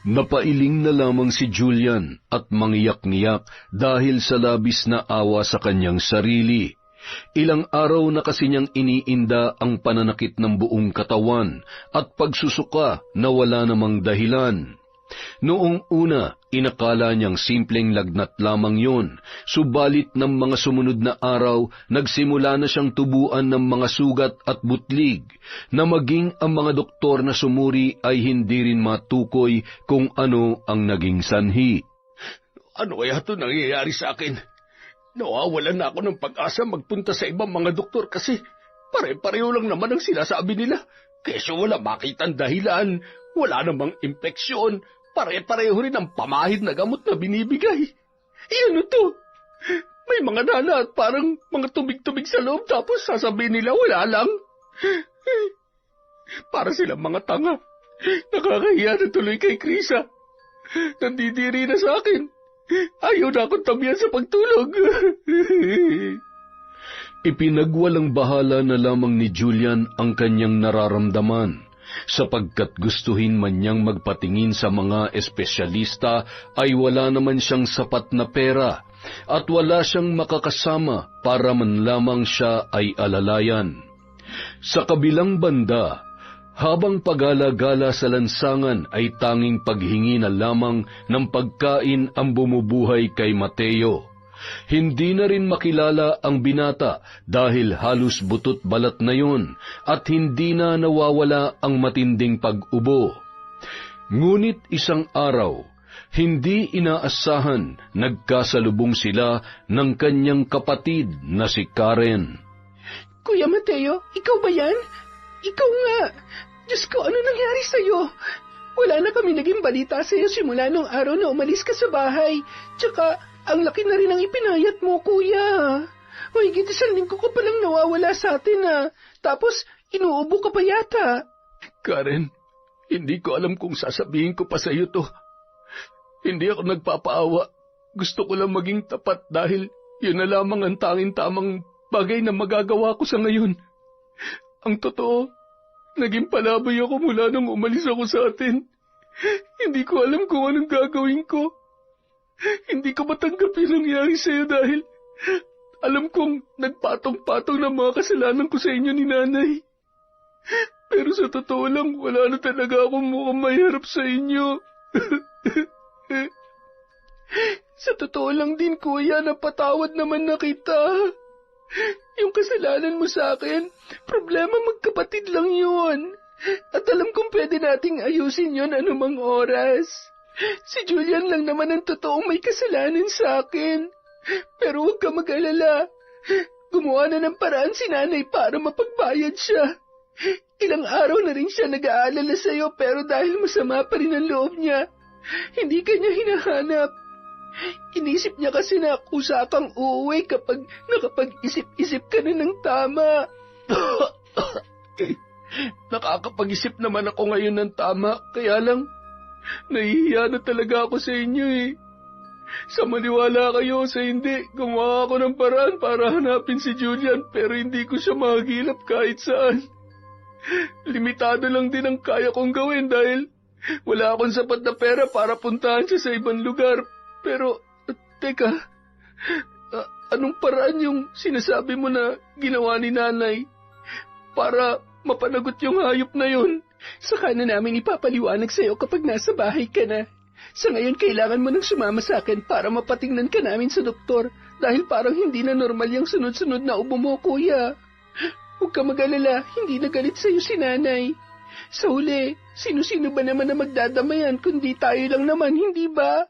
Napailing na lamang si Julian at mangiyak-ngiyak dahil sa labis na awa sa kanyang sarili. Ilang araw na kasi niyang iniinda ang pananakit ng buong katawan at pagsusuka na wala namang dahilan. Noong una, inakala niyang simpleng lagnat lamang yun, subalit ng mga sumunod na araw, nagsimula na siyang tubuan ng mga sugat at butlig, na maging ang mga doktor na sumuri ay hindi rin matukoy kung ano ang naging sanhi. Ano kaya ito nangyayari sa akin? Nawawalan na ako ng pag-asa magpunta sa ibang mga doktor kasi pare-pareho lang naman ang sinasabi nila. Kesyo wala makitang dahilan, wala namang impeksyon, pare-pareho rin ang pamahid na gamot na binibigay. Ano to? May mga nana at parang mga tubig-tubig sa loob tapos sasabihin nila wala lang. Para silang mga tanga. Nakakahiya na tuloy kay Krisa. Nandidiri na sa akin. Ayaw na akong tabihan sa pagtulog. Ipinagwalang bahala na lamang ni Julian ang kanyang nararamdaman. Sapagkat gustuhin man niyang magpatingin sa mga espesyalista ay wala naman siyang sapat na pera at wala siyang makakasama para man lamang siya ay alalayan. Sa kabilang banda, habang pagala-gala sa lansangan ay tanging paghingi na lamang ng pagkain ang bumubuhay kay Mateo. Hindi na rin makilala ang binata dahil halos butot balat na yun at hindi na nawawala ang matinding pag-ubo. Ngunit isang araw, hindi inaasahan, nagkasalubong sila ng kanyang kapatid na si Karen. Kuya Mateo, ikaw ba yan? Ikaw nga. Diyos ko, ano nangyari sa'yo? Wala na kami naging balita sa'yo simula nung araw na umalis ka sa bahay. Tsaka, ang laki na rin ang ipinayat mo, kuya. Mahigit 1 linggo ka palang nawawala sa atin, ah. Tapos, inuubo ka pa yata. Karen, hindi ko alam kung sasabihin ko pa sa'yo to. Hindi ako nagpapaawa. Gusto ko lang maging tapat dahil yun na lamang ang tanging-tamang bagay na magagawa ko sa ngayon. Ang totoo, naging palaboy ako mula nung umalis ako sa atin. Hindi ko alam kung anong gagawin ko. Hindi ko matanggap yung nangyari sa'yo dahil alam kong nagpatong-patong ng mga kasalanan ko sa inyo ni nanay. Pero sa totoo lang, wala na talaga akong mukhang mahirap sa inyo. Sa totoo lang din, kuya, napatawad naman na kita. Yung kasalanan mo sa akin, problema magkapatid lang yun. At alam kong pwede nating ayusin yun anumang oras. Si Julian lang naman ang totoong may kasalanan sa akin. Pero huwag ka mag-alala. Gumawa na ng paraan si nanay para mapagbayad siya. Ilang araw na rin siya nag-aalala sa'yo pero dahil masama pa rin ang loob niya, hindi ka niya hinahanap. Inisip niya kasi na kusa kang uuwi kapag nakapag-isip-isip ka na ng tama. Nakakapag-isip naman ako ngayon ng tama, kaya lang nahihiya na talaga ako sa inyo eh. Sa maniwala kayo, sa hindi, gumawa ako ng paraan para hanapin si Julian pero hindi ko siya mahagilap kahit saan. Limitado lang din ang kaya kong gawin dahil wala akong sapat na pera para puntahan siya sa ibang lugar. Pero, teka, anong paraan yung sinasabi mo na ginawa ni nanay para mapanagot yung hayop na yun? Saka na namin ipapaliwanag sa'yo kapag nasa bahay ka na. Sa ngayon, kailangan mo nang sumama sa akin para mapatingnan ka namin sa doktor dahil parang hindi na normal yung sunod-sunod na ubo mo, kuya. Huwag ka mag-alala, hindi na galit sa'yo si nanay. Sa huli, sino-sino ba naman na magdadamayan kundi tayo lang naman, hindi ba?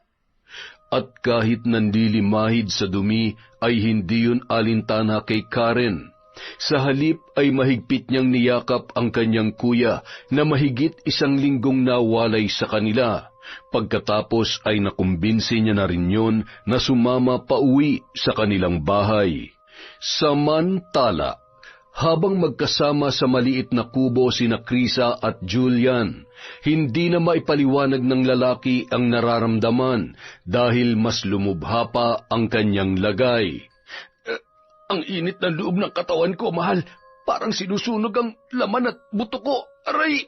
At kahit nanlilimahid sa dumi ay hindi yun alintana kay Karen. Sa halip ay mahigpit niyang niyakap ang kanyang kuya na mahigit 1 linggong nawalay sa kanila. Pagkatapos ay nakumbinsi niya na rin yun na sumama pauwi sa kanilang bahay. Samantala, habang magkasama sa maliit na kubo sina Krisa at Julian, hindi na maipaliwanag ng lalaki ang nararamdaman dahil mas lumubha pa ang kanyang lagay. Ang init ng loob ng katawan ko, mahal. Parang sinusunog ang laman at buto ko. Aray!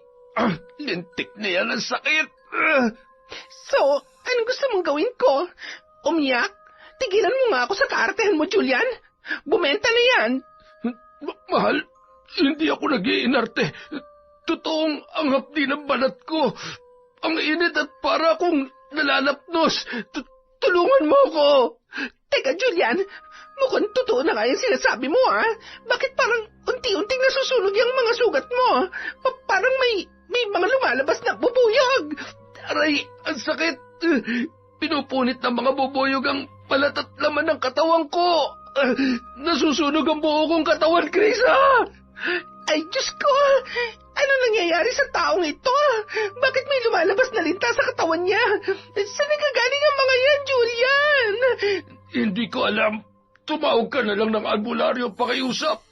Lintik na yan ang sakit. So, anong gusto mong gawin ko? Umiyak? Tigilan mo nga ako sa kaartehan mo, Julian. Bumenta na yan. Mahal, hindi ako nag-iinarte. Totoong anghap din ang balat ko. Ang init at para akong nalalapnos. Tulungan mo ako. Teka, Julian, mukhang totoo na nga yung sinasabi mo, ha? Bakit parang unti-unting nasusunog yung mga sugat mo? Parang may mga lumalabas na bubuyog. Aray, ang sakit. Pinupunit ng mga bubuyog ang balat at laman ng katawan ko. Nasusunog ang buo kong katawan, Krisa! Ay, Diyos ko! Ano nangyayari sa taong ito? Bakit may lumalabas na linta sa katawan niya? Saan nagagaling ang mga yan, Julian? Hindi ko alam. Tumawag ka na lang ng albularyo pakiusap.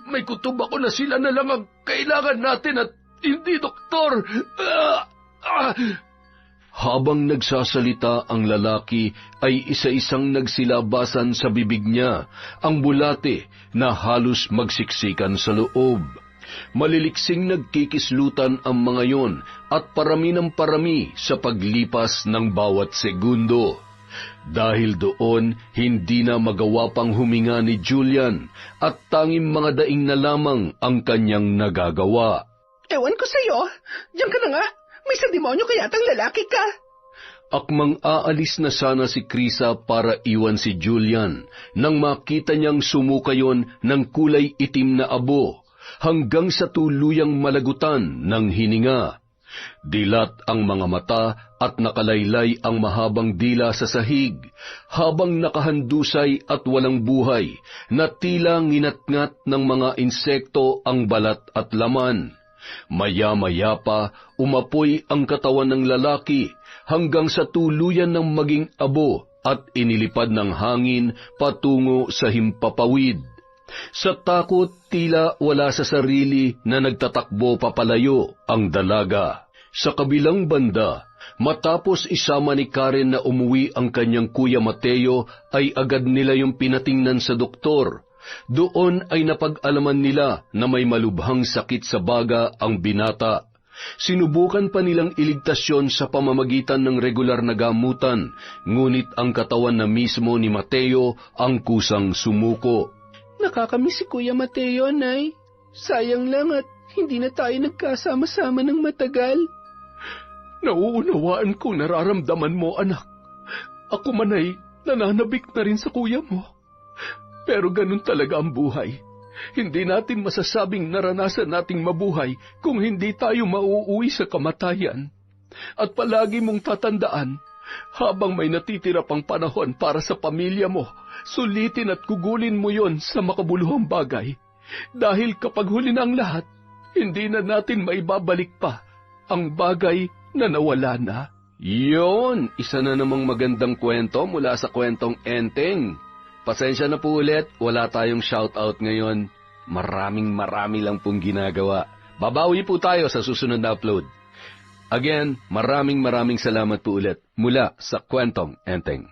May kutob ako na sila na lang ang kailangan natin at hindi doktor. Habang nagsasalita ang lalaki ay isa-isang nagsilabasan sa bibig niya ang bulate na halos magsiksikan sa loob. Maliliksing nagkikislutan ang mga yon at parami ng parami sa paglipas ng bawat segundo. Dahil doon, hindi na magawa pang huminga ni Julian at tanging mga daing na lamang ang kanyang nagagawa. Ewan ko sa'yo, diyan ka na nga. May sa demonyo kaya tang lalaki ka. Akmang aalis na sana si Krisa para iwan si Julian nang makita niyang sumukayon ng kulay itim na abo hanggang sa tuluyang malagutan ng hininga. Dilat ang mga mata at nakalaylay ang mahabang dila sa sahig habang nakahandusay at walang buhay na tila nginatngat ng mga insekto ang balat at laman. Maya-maya pa, umapoy ang katawan ng lalaki hanggang sa tuluyan ng maging abo at inilipad ng hangin patungo sa himpapawid. Sa takot, tila wala sa sarili na nagtatakbo papalayo ang dalaga. Sa kabilang banda, matapos isama ni Karen na umuwi ang kanyang kuya Mateo, ay agad nila yung pinatingnan sa doktor. Doon ay napag-alaman nila na may malubhang sakit sa baga ang binata. Sinubukan pa nilang iligtas yon sa pamamagitan ng regular na gamutan, ngunit ang katawan na mismo ni Mateo ang kusang sumuko. Nakakamiss si Kuya Mateo, Nay. Sayang lang at hindi na tayo nagkasama-sama ng matagal. Nauunawaan ko nararamdaman mo, anak. Ako man ay nananabik na rin sa kuya mo. Pero ganun talaga ang buhay. Hindi natin masasabing naranasan nating mabuhay kung hindi tayo mauuwi sa kamatayan. At palagi mong tatandaan, habang may natitira pang panahon para sa pamilya mo, sulitin at gugulin mo yon sa makabuluhang bagay. Dahil kapag huli na ang lahat, hindi na natin maibabalik pa ang bagay na nawala na. Yon, isa na namang magandang kwento mula sa kwentong Enteng. Pasensya na po ulit, wala tayong shoutout ngayon. Marami lang pong ginagawa. Babawi po tayo sa susunod na upload. Again, maraming salamat po ulit mula sa kwentong Enteng.